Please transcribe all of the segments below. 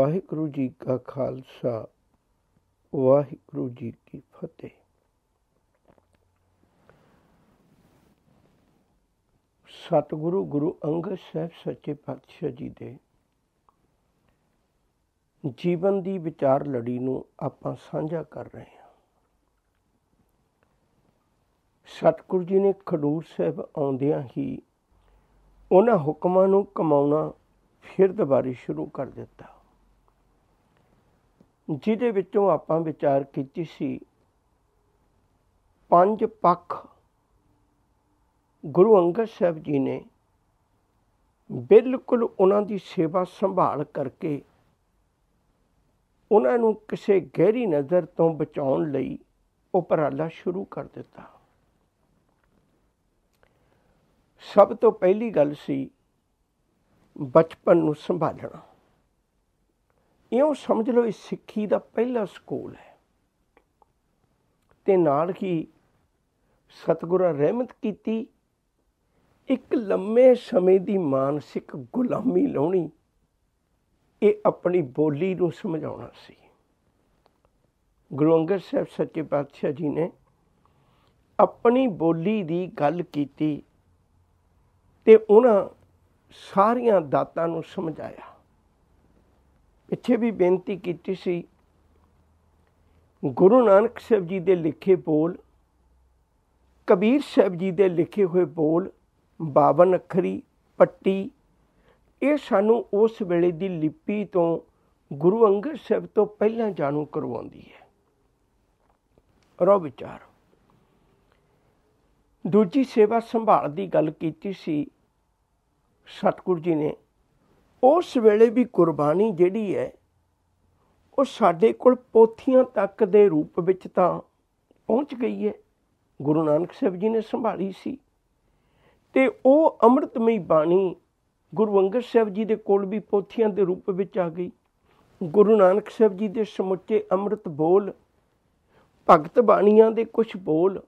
ਵਾਹਿਗੁਰੂ ਜੀ ਕਾ ਖਾਲਸਾ ਵਾਹਿਗੁਰੂ ਜੀ ਕੀ ਫਤਿਹ। ਸਤਿਗੁਰੂ ਗੁਰੂ ਅੰਗਦ ਸਾਹਿਬ ਸੱਚੇ ਪਾਤਸ਼ਾਹ ਜੀ ਦੇ ਜੀਵਨ ਦੀ ਵਿਚਾਰ ਲੜੀ ਨੂੰ ਆਪਾਂ ਸਾਂਝਾ ਕਰ ਰਹੇ ਹਾਂ। ਸਤਿਗੁਰੂ ਜੀ ਨੇ ਖਡੂਰ ਸਾਹਿਬ ਆਉਂਦਿਆਂ ਹੀ ਉਹਨਾਂ ਹੁਕਮਾਂ ਨੂੰ ਕਮਾਉਣਾ ਫਿਰ ਦੁਬਾਰਾ ਸ਼ੁਰੂ ਕਰ ਦਿੱਤਾ, ਜਿਹਦੇ ਵਿੱਚੋਂ ਆਪਾਂ ਵਿਚਾਰ ਕੀਤੀ ਸੀ ਪੰਜ ਪੱਖ ਗੁਰੂ ਅੰਗਦ ਸਾਹਿਬ ਜੀ ਨੇ ਬਿਲਕੁਲ ਉਹਨਾਂ ਦੀ ਸੇਵਾ ਸੰਭਾਲ ਕਰਕੇ ਉਹਨਾਂ ਨੂੰ ਕਿਸੇ ਗਹਿਰੀ ਨਜ਼ਰ ਤੋਂ ਬਚਾਉਣ ਲਈ ਉਪਰਾਲਾ ਸ਼ੁਰੂ ਕਰ ਦਿੱਤਾ। ਸਭ ਤੋਂ ਪਹਿਲੀ ਗੱਲ ਸੀ ਬਚਪਨ ਨੂੰ ਸੰਭਾਲਣਾ। ਇਉਂ ਸਮਝ ਲਓ ਇਹ ਸਿੱਖੀ ਦਾ ਪਹਿਲਾ ਸਕੂਲ ਹੈ। ਤੇ ਨਾਲ ਹੀ ਸਤਿਗੁਰਾਂ ਰਹਿਮਤ ਕੀਤੀ, ਇੱਕ ਲੰਮੇ ਸਮੇਂ ਦੀ ਮਾਨਸਿਕ ਗੁਲਾਮੀ ਲਾਉਣੀ, ਇਹ ਆਪਣੀ ਬੋਲੀ ਨੂੰ ਸਮਝਾਉਣਾ ਸੀ। ਗੁਰੂ ਅੰਗਦ ਸਾਹਿਬ ਸੱਚੇ ਪਾਤਸ਼ਾਹ ਜੀ ਨੇ ਆਪਣੀ ਬੋਲੀ ਦੀ ਗੱਲ ਕੀਤੀ ਤੇ ਉਹਨਾਂ ਸਾਰੀਆਂ ਦਾਤਾਂ ਨੂੰ ਸਮਝਾਇਆ। ਪਿੱਛੇ ਵੀ ਬੇਨਤੀ ਕੀਤੀ ਸੀ, ਗੁਰੂ ਨਾਨਕ ਸਾਹਿਬ ਜੀ ਦੇ ਲਿਖੇ ਬੋਲ, ਕਬੀਰ ਸਾਹਿਬ ਜੀ ਦੇ ਲਿਖੇ ਹੋਏ ਬੋਲ, 52 ਅੱਖਰੀ ਪੱਟੀ, ਇਹ ਸਾਨੂੰ ਉਸ ਵੇਲੇ ਦੀ ਲਿਪੀ ਤੋਂ ਗੁਰੂ ਅੰਗਦ ਸਾਹਿਬ ਤੋਂ ਪਹਿਲਾਂ ਜਾਣੂ ਕਰਵਾਉਂਦੀ ਹੈ। ਰੋ ਵਿਚਾਰ। ਦੂਜੀ ਸੇਵਾ ਸੰਭਾਲ ਦੀ ਗੱਲ ਕੀਤੀ ਸੀ ਸਤਿਗੁਰੂ ਜੀ ਨੇ। ਉਸ ਵੇਲੇ ਵੀ ਕੁਰਬਾਨੀ ਜਿਹੜੀ ਹੈ ਉਹ ਸਾਡੇ ਕੋਲ ਪੋਥੀਆਂ ਤੱਕ ਦੇ ਰੂਪ ਵਿੱਚ ਤਾਂ ਪਹੁੰਚ ਗਈ ਹੈ। ਗੁਰੂ ਨਾਨਕ ਸਾਹਿਬ ਜੀ ਨੇ ਸੰਭਾਲੀ ਸੀ ਤੇ ਉਹ ਅੰਮ੍ਰਿਤਮਈ ਬਾਣੀ ਗੁਰੂ ਅੰਗਦ ਸਾਹਿਬ ਜੀ ਦੇ ਕੋਲ ਵੀ ਪੋਥੀਆਂ ਦੇ ਰੂਪ ਵਿੱਚ ਆ ਗਈ। ਗੁਰੂ ਨਾਨਕ ਸਾਹਿਬ ਜੀ ਦੇ ਸਮੁੱਚੇ ਅੰਮ੍ਰਿਤ ਬੋਲ, ਭਗਤ ਬਾਣੀਆਂ ਦੇ ਕੁਝ ਬੋਲ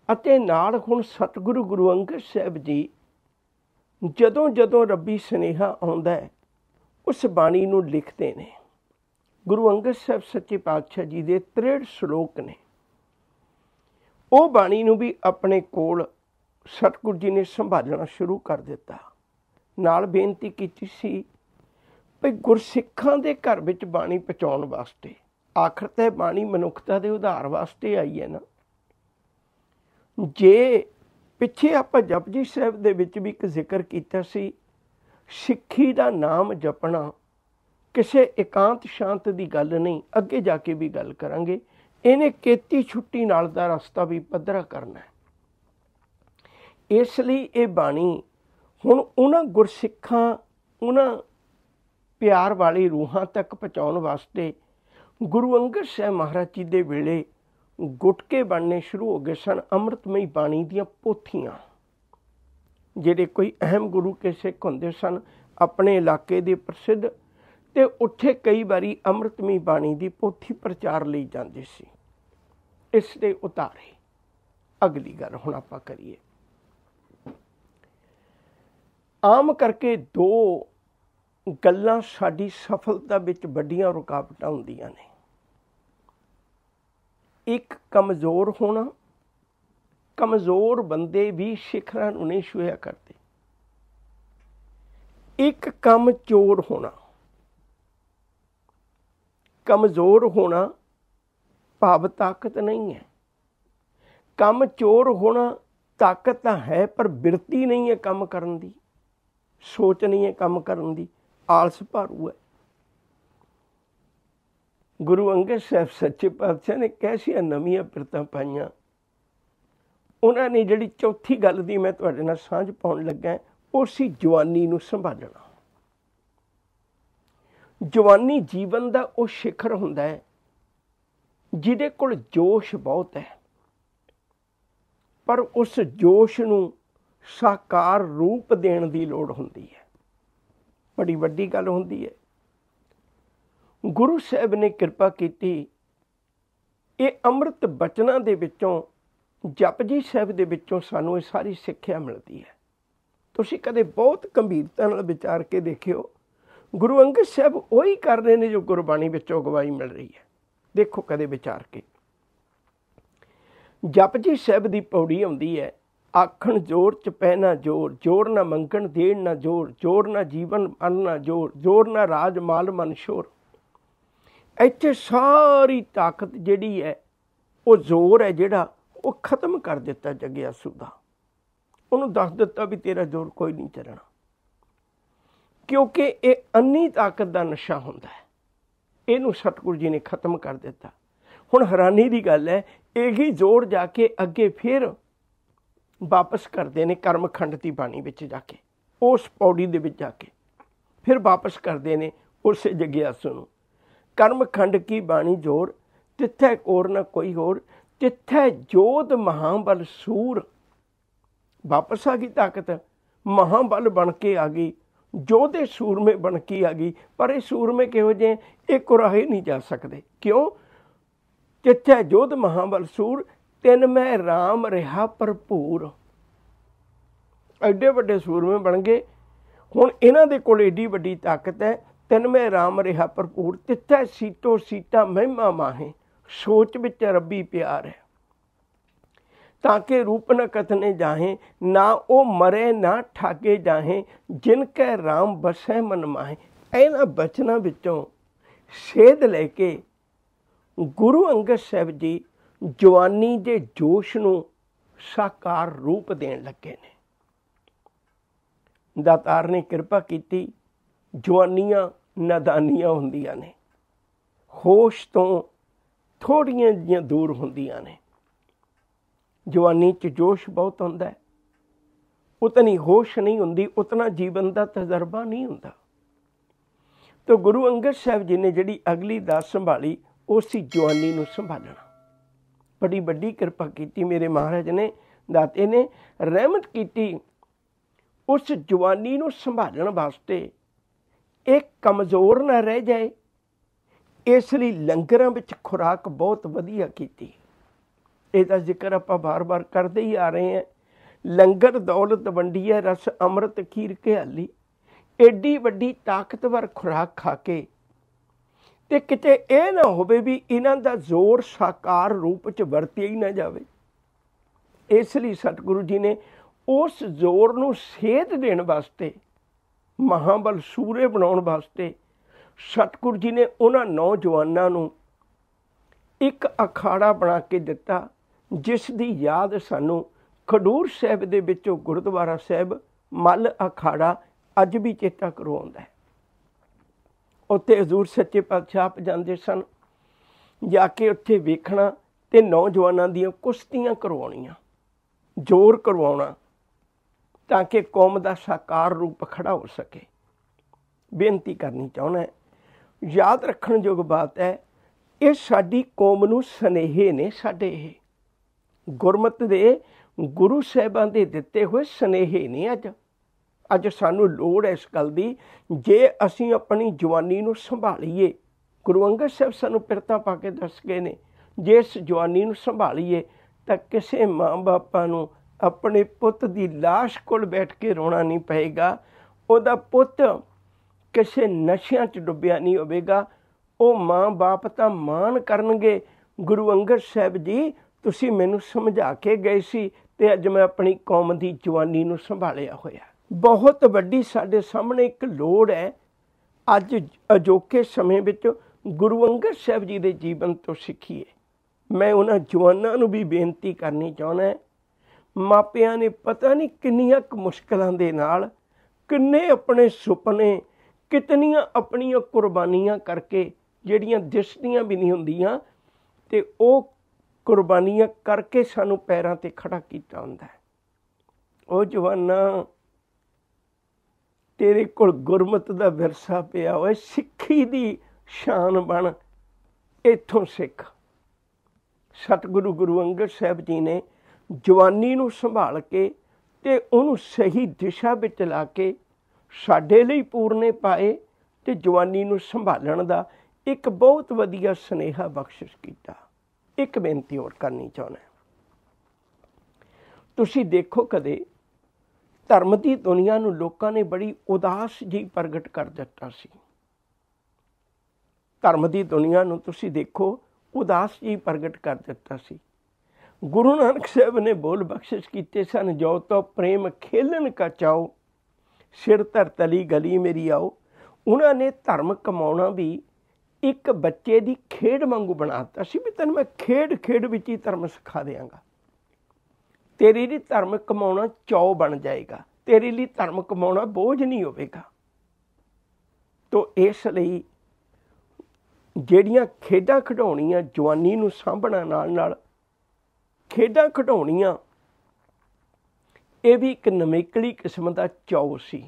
ਅਤੇ ਨਾਲ ਹੁਣ ਸਤਿਗੁਰੂ ਗੁਰੂ ਅੰਗਦ ਸਾਹਿਬ ਜੀ ਜਦੋਂ ਜਦੋਂ ਰੱਬੀ ਸੁਨੇਹਾ ਆਉਂਦਾ ਹੈ ਉਸ ਬਾਣੀ ਨੂੰ ਲਿਖਦੇ ਨੇ। ਗੁਰੂ ਅੰਗਦ ਸਾਹਿਬ ਸੱਚੇ ਪਾਤਸ਼ਾਹ ਜੀ ਦੇ 63 ਸ਼ਲੋਕ ਨੇ। ਉਹ ਬਾਣੀ ਨੂੰ ਵੀ ਆਪਣੇ ਕੋਲ ਸਤਿਗੁਰੂ ਜੀ ਨੇ ਸੰਭਾਲਣਾ ਸ਼ੁਰੂ ਕਰ ਦਿੱਤਾ। ਨਾਲ ਬੇਨਤੀ ਕੀਤੀ ਸੀ ਵੀ ਗੁਰਸਿੱਖਾਂ ਦੇ ਘਰ ਵਿੱਚ ਬਾਣੀ ਪਹੁੰਚਾਉਣ ਵਾਸਤੇ, ਆਖਰ ਤੇ ਬਾਣੀ ਮਨੁੱਖਤਾ ਦੇ ਉਧਾਰ ਵਾਸਤੇ ਆਈ ਹੈ ਨਾ। ਜੇ ਪਿੱਛੇ ਆਪਾਂ ਜਪਜੀ ਸਾਹਿਬ ਦੇ ਵਿੱਚ ਵੀ ਇੱਕ ਜ਼ਿਕਰ ਕੀਤਾ ਸੀ, ਸਿੱਖੀ ਦਾ ਨਾਮ ਜਪਣਾ ਕਿਸੇ ਇਕਾਂਤ ਸ਼ਾਂਤ ਦੀ ਗੱਲ ਨਹੀਂ, ਅੱਗੇ ਜਾ ਕੇ ਵੀ ਗੱਲ ਕਰਾਂਗੇ। ਇਹਨੇ ਕੀਤੀ ਛੁੱਟੀ ਨਾਲ ਦਾ ਰਸਤਾ ਵੀ ਪੱਧਰਾ ਕਰਨਾ ਹੈ। ਇਸ ਲਈ ਇਹ ਬਾਣੀ ਹੁਣ ਉਹਨਾਂ ਗੁਰਸਿੱਖਾਂ, ਉਹਨਾਂ ਪਿਆਰ ਵਾਲੀ ਰੂਹਾਂ ਤੱਕ ਪਹੁੰਚਾਉਣ ਵਾਸਤੇ ਗੁਰੂ ਅੰਗਦ ਸਾਹਿਬ ਮਹਾਰਾਜ ਜੀ ਦੇ ਵੇਲੇ ਗੁਟਕੇ ਬਣਨੇ ਸ਼ੁਰੂ ਹੋ ਗਏ ਸਨ। ਅੰਮ੍ਰਿਤਮਈ ਬਾਣੀ ਦੀਆਂ ਪੋਥੀਆਂ, ਜਿਹੜੇ ਕੋਈ ਅਹਿਮ ਗੁਰੂ ਕੇ ਸਿੱਖ ਹੁੰਦੇ ਸਨ ਆਪਣੇ ਇਲਾਕੇ ਦੇ ਪ੍ਰਸਿੱਧ, ਤੇ ਉੱਥੇ ਕਈ ਵਾਰੀ ਅੰਮ੍ਰਿਤਮਈ ਬਾਣੀ ਦੀ ਪੋਥੀ ਪ੍ਰਚਾਰ ਲਈ ਜਾਂਦੇ ਸੀ। ਇਸ ਦੇ ਉਤਾਰੇ ਅਗਲੀ ਗੱਲ ਹੁਣ ਆਪਾਂ ਕਰੀਏ। ਆਮ ਕਰਕੇ ਦੋ ਗੱਲਾਂ ਸਾਡੀ ਸਫਲਤਾ ਵਿੱਚ ਵੱਡੀਆਂ ਰੁਕਾਵਟਾਂ ਹੁੰਦੀਆਂ ਨੇ। ਇੱਕ ਕਮਜ਼ੋਰ ਹੋਣਾ, ਕਮਜ਼ੋਰ ਬੰਦੇ ਵੀ ਸਿਖਰਾਂ ਨੂੰ ਨਹੀਂ ਛੂਹਿਆ ਕਰਦੇ। ਇੱਕ ਕੰਮ ਚੋਰ ਹੋਣਾ। ਕਮਜ਼ੋਰ ਹੋਣਾ ਭਾਵ ਤਾਕਤ ਨਹੀਂ ਹੈ। ਕੰਮ ਚੋਰ ਹੋਣਾ ਤਾਕਤ ਤਾਂ ਹੈ ਪਰ ਬਿਰਤੀ ਨਹੀਂ ਹੈ ਕੰਮ ਕਰਨ ਦੀ, ਸੋਚ ਨਹੀਂ ਹੈ ਕੰਮ ਕਰਨ ਦੀ, ਆਲਸ ਭਾਰੂ ਹੈ। ਗੁਰੂ ਅੰਗਦ ਸਾਹਿਬ ਸੱਚੇ ਪਾਤਸ਼ਾਹ ਨੇ ਕੈਸੀਆਂ ਨਵੀਆਂ ਪਿਰਤਾਂ ਪਾਈਆਂ। ਉਹਨਾਂ ਨੇ ਜਿਹੜੀ ਚੌਥੀ ਗੱਲ ਦੀ ਮੈਂ ਤੁਹਾਡੇ ਨਾਲ ਸਾਂਝ ਪਾਉਣ ਲੱਗਾ, ਉਹ ਸੀ ਜਵਾਨੀ ਨੂੰ ਸੰਭਾਲਣਾ। ਜਵਾਨੀ ਜੀਵਨ ਦਾ ਉਹ ਸਿਖਰ ਹੁੰਦਾ ਹੈ ਜਿਹਦੇ ਕੋਲ ਜੋਸ਼ ਬਹੁਤ ਹੈ, ਪਰ ਉਸ ਜੋਸ਼ ਨੂੰ ਸਾਕਾਰ ਰੂਪ ਦੇਣ ਦੀ ਲੋੜ ਹੁੰਦੀ ਹੈ। ਬੜੀ ਵੱਡੀ ਗੱਲ ਹੁੰਦੀ ਹੈ। ਗੁਰੂ ਸਾਹਿਬ ਨੇ ਕਿਰਪਾ ਕੀਤੀ, ਇਹ ਅੰਮ੍ਰਿਤ ਬਚਨਾਂ ਦੇ ਵਿੱਚੋਂ, ਜਪਜੀ ਸਾਹਿਬ ਦੇ ਵਿੱਚੋਂ ਸਾਨੂੰ ਇਹ ਸਾਰੀ ਸਿੱਖਿਆ ਮਿਲਦੀ ਹੈ। ਤੁਸੀਂ ਕਦੇ ਬਹੁਤ ਗੰਭੀਰਤਾ ਨਾਲ ਵਿਚਾਰ ਕੇ ਦੇਖਿਓ, ਗੁਰੂ ਅੰਗਦ ਸਾਹਿਬ ਉਹੀ ਕਰ ਰਹੇ ਨੇ ਜੋ ਗੁਰਬਾਣੀ ਵਿੱਚੋਂ ਅਗਵਾਈ ਮਿਲ ਰਹੀ ਹੈ। ਦੇਖੋ ਕਦੇ ਵਿਚਾਰ ਕੇ, ਜਪਜੀ ਸਾਹਿਬ ਦੀ ਪੌੜੀ ਆਉਂਦੀ ਹੈ, ਆਖਣ ਜੋਰ ਚ ਪੈ ਨਾ ਜੋਰ, ਜੋਰ ਨਾ ਮੰਗਣ ਦੇਣ ਨਾ ਜੋਰ, ਜੋਰ ਨਾ ਜੀਵਨ ਅੰਨ ਨਾ ਜੋਰ, ਜੋਰ ਨਾ ਰਾਜ ਮਾਲ ਮਨ ਸ਼ੋਰ। ਇੱਥੇ ਸਾਰੀ ਤਾਕਤ ਜਿਹੜੀ ਹੈ, ਉਹ ਜ਼ੋਰ ਹੈ ਜਿਹੜਾ ਉਹ ਖਤਮ ਕਰ ਦਿੱਤਾ ਜਗਿਆਸੂ ਦਾ। ਉਹਨੂੰ ਦੱਸ ਦਿੱਤਾ ਵੀ ਤੇਰਾ ਜ਼ੋਰ ਕੋਈ ਨਹੀਂ ਚੱਲਣਾ, ਕਿਉਂਕਿ ਇਹ ਅੰਨੀ ਤਾਕਤ ਦਾ ਨਸ਼ਾ ਹੁੰਦਾ ਹੈ। ਇਹਨੂੰ ਸਤਿਗੁਰੂ ਜੀ ਨੇ ਖਤਮ ਕਰ ਦਿੱਤਾ। ਹੁਣ ਹੈਰਾਨੀ ਦੀ ਗੱਲ ਹੈ, ਇਹੀ ਜ਼ੋਰ ਜਾ ਕੇ ਅੱਗੇ ਫਿਰ ਵਾਪਸ ਕਰਦੇ ਨੇ ਕਰਮਖੰਡ ਦੀ ਬਾਣੀ ਵਿੱਚ ਜਾ ਕੇ, ਉਸ ਪੌੜੀ ਦੇ ਵਿੱਚ ਜਾ ਕੇ ਫਿਰ ਵਾਪਸ ਕਰਦੇ ਨੇ ਉਸੇ ਜਗਿਆਸੂ ਨੂੰ। ਕਰਮਖੰਡ ਕੀ ਬਾਣੀ ਜੋਰ, ਤਿੱਥੈ ਔਰ ਨਾ ਕੋਈ ਹੋਰ, ਤਿੱਥੈ ਜੋਧ ਮਹਾਂਬਲ ਸੂਰ। ਵਾਪਸ ਆ ਗਈ ਤਾਕਤ, ਮਹਾਂਬਲ ਬਣ ਕੇ ਆ ਗਈ, ਜੋਧੇ ਸੂਰਮੇ ਬਣ ਕੇ ਆ ਗਈ। ਪਰ ਇਹ ਸੂਰਮੇ ਕਿਹੋ ਜਿਹੇ, ਇਹ ਕੁਰਾਹੇ ਨਹੀਂ ਜਾ ਸਕਦੇ। ਕਿਉਂ? ਤਿੱਥੈ ਜੋਧ ਮਹਾਂਬਲ ਸੂਰ, ਤਿੰਨ ਮੈਂ ਰਾਮ ਰਿਹਾ ਭਰਪੂਰ। ਐਡੇ ਵੱਡੇ ਸੂਰਮੇ ਬਣ ਗਏ। ਹੁਣ ਇਹਨਾਂ ਦੇ ਕੋਲ ਏਡੀ ਵੱਡੀ ਤਾਕਤ ਹੈ, ਤਿੰਨ ਮੈਂ ਰਾਮ ਰਿਹਾ ਭਰਪੂਰ, ਤਿੱਥੈ ਸੀਤੋ ਸੀਤਾ ਮਹਿਮਾ ਮਾਹੇ, ਸੋਚ ਵਿੱਚ ਰੱਬੀ ਪਿਆਰ ਹੈ। ਤਾਂ ਕਿ ਰੂਪ ਨ ਕਥਨੇ ਜਾਹੇ, ਨਾ ਉਹ ਮਰੇ ਨਾ ਠਾਗੇ ਜਾਹੇ, ਜਿਨ ਕੈ ਰਾਮ ਬਸੈ ਮਨ ਮਾਹੇ। ਇਹਨਾਂ ਬਚਨਾਂ ਵਿੱਚੋਂ ਸੇਧ ਲੈ ਕੇ ਗੁਰੂ ਅੰਗਦ ਸਾਹਿਬ ਜੀ ਜਵਾਨੀ ਦੇ ਜੋਸ਼ ਨੂੰ ਸਾਕਾਰ ਰੂਪ ਦੇਣ ਲੱਗੇ ਨੇ। ਦਾਤਾਰ ਨੇ ਕਿਰਪਾ ਕੀਤੀ। ਜਵਾਨੀਆਂ ਨਾਦਾਨੀਆਂ ਹੁੰਦੀਆਂ ਨੇ, ਹੋਸ਼ ਤੋਂ ਥੋੜ੍ਹੀਆਂ ਜਿਹੀਆਂ ਦੂਰ ਹੁੰਦੀਆਂ ਨੇ। ਜਵਾਨੀ 'ਚ ਜੋਸ਼ ਬਹੁਤ ਹੁੰਦਾ ਹੈ, ਉਤਨੀ ਹੋਸ਼ ਨਹੀਂ ਹੁੰਦੀ, ਉਤਨਾ ਜੀਵਨ ਦਾ ਤਜਰਬਾ ਨਹੀਂ ਹੁੰਦਾ। ਤਾਂ ਗੁਰੂ ਅੰਗਦ ਸਾਹਿਬ ਜੀ ਨੇ ਜਿਹੜੀ ਅਗਲੀ ਦਾਤ ਸੰਭਾਲੀ, ਉਹ ਸੀ ਜਵਾਨੀ ਨੂੰ ਸੰਭਾਲਣਾ। ਬੜੀ ਵੱਡੀ ਕਿਰਪਾ ਕੀਤੀ ਮੇਰੇ ਮਹਾਰਾਜ ਨੇ, ਦਾਤੇ ਨੇ ਰਹਿਮਤ ਕੀਤੀ ਉਸ ਜਵਾਨੀ ਨੂੰ ਸੰਭਾਲਣ ਵਾਸਤੇ। ਇਹ ਕਮਜ਼ੋਰ ਨਾ ਰਹਿ ਜਾਏ, ਇਸ ਲਈ ਲੰਗਰਾਂ ਵਿੱਚ ਖੁਰਾਕ ਬਹੁਤ ਵਧੀਆ ਕੀਤੀ। ਇਹਦਾ ਜ਼ਿਕਰ ਆਪਾਂ ਬਾਰ-ਬਾਰ ਕਰਦੇ ਹੀ ਆ ਰਹੇ ਹਾਂ। ਲੰਗਰ ਦੌਲਤ ਵੰਡੀ ਹੈ, ਰਸ ਅੰਮ੍ਰਿਤ ਖੀਰ ਘਿਆਲੀ। ਐਡੀ ਵੱਡੀ ਤਾਕਤਵਰ ਖੁਰਾਕ ਖਾ ਕੇ ਤੇ ਕਿਤੇ ਇਹ ਨਾ ਹੋਵੇ ਵੀ ਇਹਨਾਂ ਦਾ ਜ਼ੋਰ ਸਾਕਾਰ ਰੂਪ 'ਚ ਵਰਤਿਆ ਹੀ ਨਾ ਜਾਵੇ। ਇਸ ਲਈ ਸਤਿਗੁਰੂ ਜੀ ਨੇ ਉਸ ਜ਼ੋਰ ਨੂੰ ਸੇਧ ਦੇਣ ਵਾਸਤੇ, ਮਹਾਂਬਲ ਸੂਰੇ ਬਣਾਉਣ ਵਾਸਤੇ, ਸਤਿਗੁਰੂ ਜੀ ਨੇ ਉਹਨਾਂ ਨੌਜਵਾਨਾਂ ਨੂੰ ਇੱਕ ਅਖਾੜਾ ਬਣਾ ਕੇ ਦਿੱਤਾ, ਜਿਸ ਦੀ ਯਾਦ ਸਾਨੂੰ ਖਡੂਰ ਸਾਹਿਬ ਦੇ ਵਿੱਚੋਂ ਗੁਰਦੁਆਰਾ ਸਾਹਿਬ ਮੱਲ ਅਖਾੜਾ ਅੱਜ ਵੀ ਚੇਤਾ ਕਰਵਾਉਂਦਾ ਹੈ। ਉੱਥੇ ਹਜ਼ੂਰ ਸੱਚੇ ਪਾਤਸ਼ਾਹ ਆਪ ਜਾਂਦੇ ਸਨ। ਜਾ ਕੇ ਉੱਥੇ ਵੇਖਣਾ ਤੇ ਨੌਜਵਾਨਾਂ ਦੀਆਂ ਕੁਸ਼ਤੀਆਂ ਕਰਵਾਉਣੀਆਂ, ਜ਼ੋਰ ਕਰਵਾਉਣਾ, ਤਾਂ ਕਿ ਕੌਮ ਦਾ ਸਾਕਾਰ ਰੂਪ ਖੜਾ ਹੋ ਸਕੇ। ਬੇਨਤੀ ਕਰਨੀ ਚਾਹੁੰਦਾ, ਯਾਦ ਰੱਖਣ ਯੋਗ ਬਾਤ ਹੈ, ਇਹ ਸਾਡੀ ਕੌਮ ਨੂੰ ਸੁਨੇਹੇ ਨੇ। ਸਾਡੇ ਇਹ ਗੁਰਮਤਿ ਦੇ ਗੁਰੂ ਸਾਹਿਬਾਂ ਦੇ ਦਿੱਤੇ ਹੋਏ ਸੁਨੇਹੇ ਨੇ। ਅੱਜ ਸਾਨੂੰ ਲੋੜ ਹੈ ਇਸ ਗੱਲ ਦੀ, ਜੇ ਅਸੀਂ ਆਪਣੀ ਜਵਾਨੀ ਨੂੰ ਸੰਭਾਲੀਏ। ਗੁਰੂ ਅੰਗਦ ਸਾਹਿਬ ਸਾਨੂੰ ਪਿਰਤਾਂ ਪਾ ਕੇ ਦੱਸ ਗਏ ਨੇ, ਜੇ ਇਸ ਜਵਾਨੀ ਨੂੰ ਸੰਭਾਲੀਏ ਤਾਂ ਕਿਸੇ ਮਾਂ ਬਾਪਾਂ ਨੂੰ ਆਪਣੇ ਪੁੱਤ ਦੀ ਲਾਸ਼ ਕੋਲ ਬੈਠ ਕੇ ਰੋਣਾ ਨਹੀਂ ਪਏਗਾ। ਉਹਦਾ ਪੁੱਤ ਕਿਸੇ ਨਸ਼ਿਆਂ 'ਚ ਡੁੱਬਿਆ ਨਹੀਂ ਹੋਵੇਗਾ। ਉਹ ਮਾਂ ਬਾਪ ਤਾਂ ਮਾਣ ਕਰਨਗੇ, ਗੁਰੂ ਅੰਗਦ ਸਾਹਿਬ ਜੀ ਤੁਸੀਂ ਮੈਨੂੰ ਸਮਝਾ ਕੇ ਗਏ ਸੀ ਤੇ ਅੱਜ ਮੈਂ ਆਪਣੀ ਕੌਮ ਦੀ ਜਵਾਨੀ ਨੂੰ ਸੰਭਾਲਿਆ ਹੋਇਆ। ਬਹੁਤ ਵੱਡੀ ਸਾਡੇ ਸਾਹਮਣੇ ਇੱਕ ਲੋੜ ਹੈ। ਅੱਜ ਅਜੋਕੇ ਸਮੇਂ ਵਿੱਚ ਗੁਰੂ ਅੰਗਦ ਸਾਹਿਬ ਜੀ ਦੇ ਜੀਵਨ ਤੋਂ ਸਿੱਖੀਏ। ਮੈਂ ਉਹਨਾਂ ਜਵਾਨਾਂ ਨੂੰ ਵੀ ਬੇਨਤੀ ਕਰਨੀ ਚਾਹੁੰਦਾ, ਮਾਪਿਆਂ ਨੇ ਪਤਾ ਨਹੀਂ ਕਿੰਨੀਆਂ ਕੁ ਮੁਸ਼ਕਿਲਾਂ ਦੇ ਨਾਲ, ਕਿੰਨੇ ਆਪਣੇ ਸੁਪਨੇ, ਕਿਤਨੀਆਂ ਆਪਣੀਆਂ ਕੁਰਬਾਨੀਆਂ ਕਰਕੇ, ਜਿਹੜੀਆਂ ਦਿਸਦੀਆਂ ਵੀ ਨਹੀਂ ਹੁੰਦੀਆਂ, ਤੇ ਉਹ ਕੁਰਬਾਨੀਆਂ ਕਰਕੇ ਸਾਨੂੰ ਪੈਰਾਂ 'ਤੇ ਖੜਾ ਕੀਤਾ ਹੁੰਦਾ ਹੈ। ਉਹ ਜਵਾਨਾਂ, ਤੇਰੇ ਕੋਲ ਗੁਰਮਤਿ ਦਾ ਵਿਰਸਾ ਪਿਆ ਹੋਇਆ, ਸਿੱਖੀ ਦੀ ਸ਼ਾਨ ਬਣ, ਇੱਥੋਂ ਸਿੱਖ। ਸਤਿਗੁਰੂ ਗੁਰੂ ਅੰਗਦ ਸਾਹਿਬ ਜੀ ਨੇ ਜਵਾਨੀ ਨੂੰ ਸੰਭਾਲ ਕੇ ਤੇ ਉਹਨੂੰ ਸਹੀ ਦਿਸ਼ਾ ਵਿੱਚ ਲਾ ਕੇ ਸਾਡੇ ਲਈ ਪੂਰਨੇ ਪਾਏ ਤੇ ਜਵਾਨੀ ਨੂੰ ਸੰਭਾਲਣ ਦਾ ਇੱਕ ਬਹੁਤ ਵਧੀਆ ਸੁਨੇਹਾ ਬਖਸ਼ਿਸ਼ ਕੀਤਾ। ਇੱਕ ਬੇਨਤੀ ਹੋਰ ਕਰਨੀ ਚਾਹੁੰਦਾ, ਤੁਸੀਂ ਦੇਖੋ ਕਦੇ ਧਰਮ ਦੀ ਦੁਨੀਆ ਨੂੰ ਲੋਕਾਂ ਨੇ ਬੜੀ ਉਦਾਸ ਜਿਹੀ ਪ੍ਰਗਟ ਕਰ ਦਿੱਤਾ ਸੀ। ਧਰਮ ਦੀ ਦੁਨੀਆ ਨੂੰ ਤੁਸੀਂ ਦੇਖੋ, ਉਦਾਸ ਜਿਹੀ ਪ੍ਰਗਟ ਕਰ ਦਿੱਤਾ ਸੀ। ਗੁਰੂ ਨਾਨਕ ਸਾਹਿਬ ਨੇ ਬੋਲ ਬਖਸ਼ਿਸ਼ ਕੀਤੇ ਸਨ, ਜੋ ਤੋ ਪ੍ਰੇਮ ਖੇਲਣ ਕਾ ਚਾਓ, ਸਿਰ ਧਰ ਤਲੀ ਗਲੀ ਮੇਰੀ ਆਓ। ਉਹਨਾਂ ਨੇ ਧਰਮ ਕਮਾਉਣਾ ਵੀ ਇੱਕ ਬੱਚੇ ਦੀ ਖੇਡ ਵਾਂਗੂ ਬਣਾ ਦਿੱਤਾ ਸੀ, ਵੀ ਤੈਨੂੰ ਮੈਂ ਖੇਡ ਵਿੱਚ ਹੀ ਧਰਮ ਸਿਖਾ ਦਿਆਂਗਾ। ਤੇਰੇ ਲਈ ਧਰਮ ਕਮਾਉਣਾ ਚਾਅ ਬਣ ਜਾਏਗਾ, ਤੇਰੇ ਲਈ ਧਰਮ ਕਮਾਉਣਾ ਬੋਝ ਨਹੀਂ ਹੋਵੇਗਾ। ਤੋ ਇਸ ਲਈ ਜਿਹੜੀਆਂ ਖੇਡਾਂ ਖਿਡਾਉਣੀਆਂ, ਜਵਾਨੀ ਨੂੰ ਸਾਂਭਣਾ, ਨਾਲ ਨਾਲ ਖੇਡਾਂ ਖਿਡਾਉਣੀਆਂ, ਇਹ ਵੀ ਇੱਕ ਨਵੇਕਲੀ ਕਿਸਮ ਦਾ ਚਾਅ ਸੀ।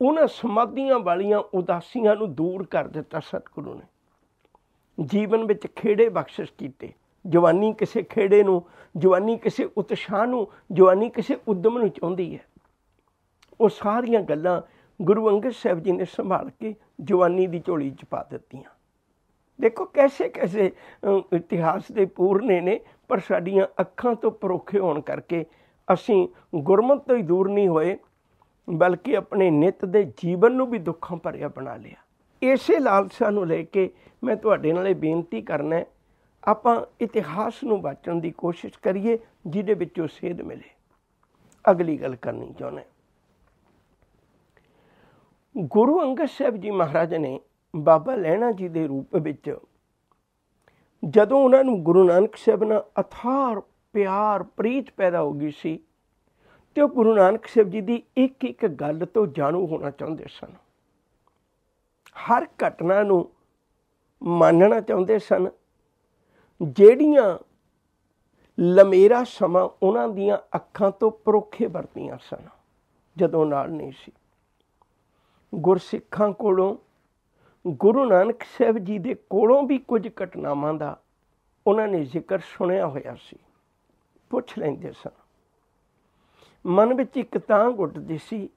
ਉਹਨਾਂ ਸਮਾਧੀਆਂ ਵਾਲੀਆਂ ਉਦਾਸੀਆਂ ਨੂੰ ਦੂਰ ਕਰ ਦਿੱਤਾ ਸਤਿਗੁਰੂ ਨੇ। ਜੀਵਨ ਵਿੱਚ ਖੇੜੇ ਬਖਸ਼ਿਸ਼ ਕੀਤੇ। ਜਵਾਨੀ ਕਿਸੇ ਖੇੜੇ ਨੂੰ, ਜਵਾਨੀ ਕਿਸੇ ਉਤਸ਼ਾਹ ਨੂੰ, ਜਵਾਨੀ ਕਿਸੇ ਉਦਮ ਨੂੰ ਚਾਹੁੰਦੀ ਹੈ। ਉਹ ਸਾਰੀਆਂ ਗੱਲਾਂ ਗੁਰੂ ਅੰਗਦ ਸਾਹਿਬ ਜੀ ਨੇ ਸੰਭਾਲ ਕੇ ਜਵਾਨੀ ਦੀ ਝੋਲੀ 'ਚ ਪਾ ਦਿੱਤੀਆਂ। ਦੇਖੋ ਕੈਸੇ ਕੈਸੇ ਇਤਿਹਾਸ ਦੇ ਪੂਰਨੇ ਨੇ, ਪਰ ਸਾਡੀਆਂ ਅੱਖਾਂ ਤੋਂ ਪਰੋਖੇ ਹੋਣ ਕਰਕੇ ਅਸੀਂ ਗੁਰਮਤਿ ਤੋਂ ਹੀ ਦੂਰ ਨਹੀਂ ਹੋਏ, ਬਲਕਿ ਆਪਣੇ ਨਿੱਤ ਦੇ ਜੀਵਨ ਨੂੰ ਵੀ ਦੁੱਖਾਂ ਭਰਿਆ ਬਣਾ ਲਿਆ। ਇਸੇ ਲਾਲਸਾ ਨੂੰ ਲੈ ਕੇ ਮੈਂ ਤੁਹਾਡੇ ਨਾਲ ਇਹ ਬੇਨਤੀ ਕਰਨਾ, ਆਪਾਂ ਇਤਿਹਾਸ ਨੂੰ ਬਾਚਣ ਦੀ ਕੋਸ਼ਿਸ਼ ਕਰੀਏ, ਜਿਹਦੇ ਵਿੱਚੋਂ ਸੇਧ ਮਿਲੇ। ਅਗਲੀ ਗੱਲ ਕਰਨੀ ਚਾਹੁੰਦਾ, ਗੁਰੂ ਅੰਗਦ ਸਾਹਿਬ ਜੀ ਮਹਾਰਾਜ ਨੇ ਬਾਬਾ ਲਹਿਣਾ ਜੀ ਦੇ ਰੂਪ ਵਿੱਚ ਜਦੋਂ ਉਹਨਾਂ ਨੂੰ ਗੁਰੂ ਨਾਨਕ ਸਾਹਿਬ ਨਾਲ ਅਥਾਹ ਪਿਆਰ ਪ੍ਰੀਤ ਪੈਦਾ ਹੋ ਗਈ ਸੀ, ਤੇ ਉਹ ਗੁਰੂ ਨਾਨਕ ਸਾਹਿਬ ਜੀ ਦੀ ਇੱਕ ਇੱਕ ਗੱਲ ਤੋਂ ਜਾਣੂ ਹੋਣਾ ਚਾਹੁੰਦੇ ਸਨ। ਹਰ ਘਟਨਾ ਨੂੰ ਮੰਨਣਾ ਚਾਹੁੰਦੇ ਸਨ। ਜਿਹੜੀਆਂ ਲੰਮੇਰਾ ਸਮਾਂ ਉਹਨਾਂ ਦੀਆਂ ਅੱਖਾਂ ਤੋਂ ਪਰੋਖੇ ਵਰਤੀਆਂ ਸਨ, ਜਦੋਂ ਨਾਲ ਨਹੀਂ ਸੀ। ਗੁਰਸਿੱਖਾਂ ਕੋਲੋਂ, ਗੁਰੂ ਨਾਨਕ ਸਾਹਿਬ ਜੀ ਦੇ ਕੋਲੋਂ ਵੀ ਕੁਝ ਘਟਨਾਵਾਂ ਦਾ ਉਹਨਾਂ ਨੇ ਜ਼ਿਕਰ ਸੁਣਿਆ ਹੋਇਆ ਸੀ, ਪੁੱਛ ਲੈਂਦੇ ਸਨ। ਮਨ ਵਿੱਚ ਇੱਕ ਤਾਂ ਘੁੱਟਦੀ ਸੀ,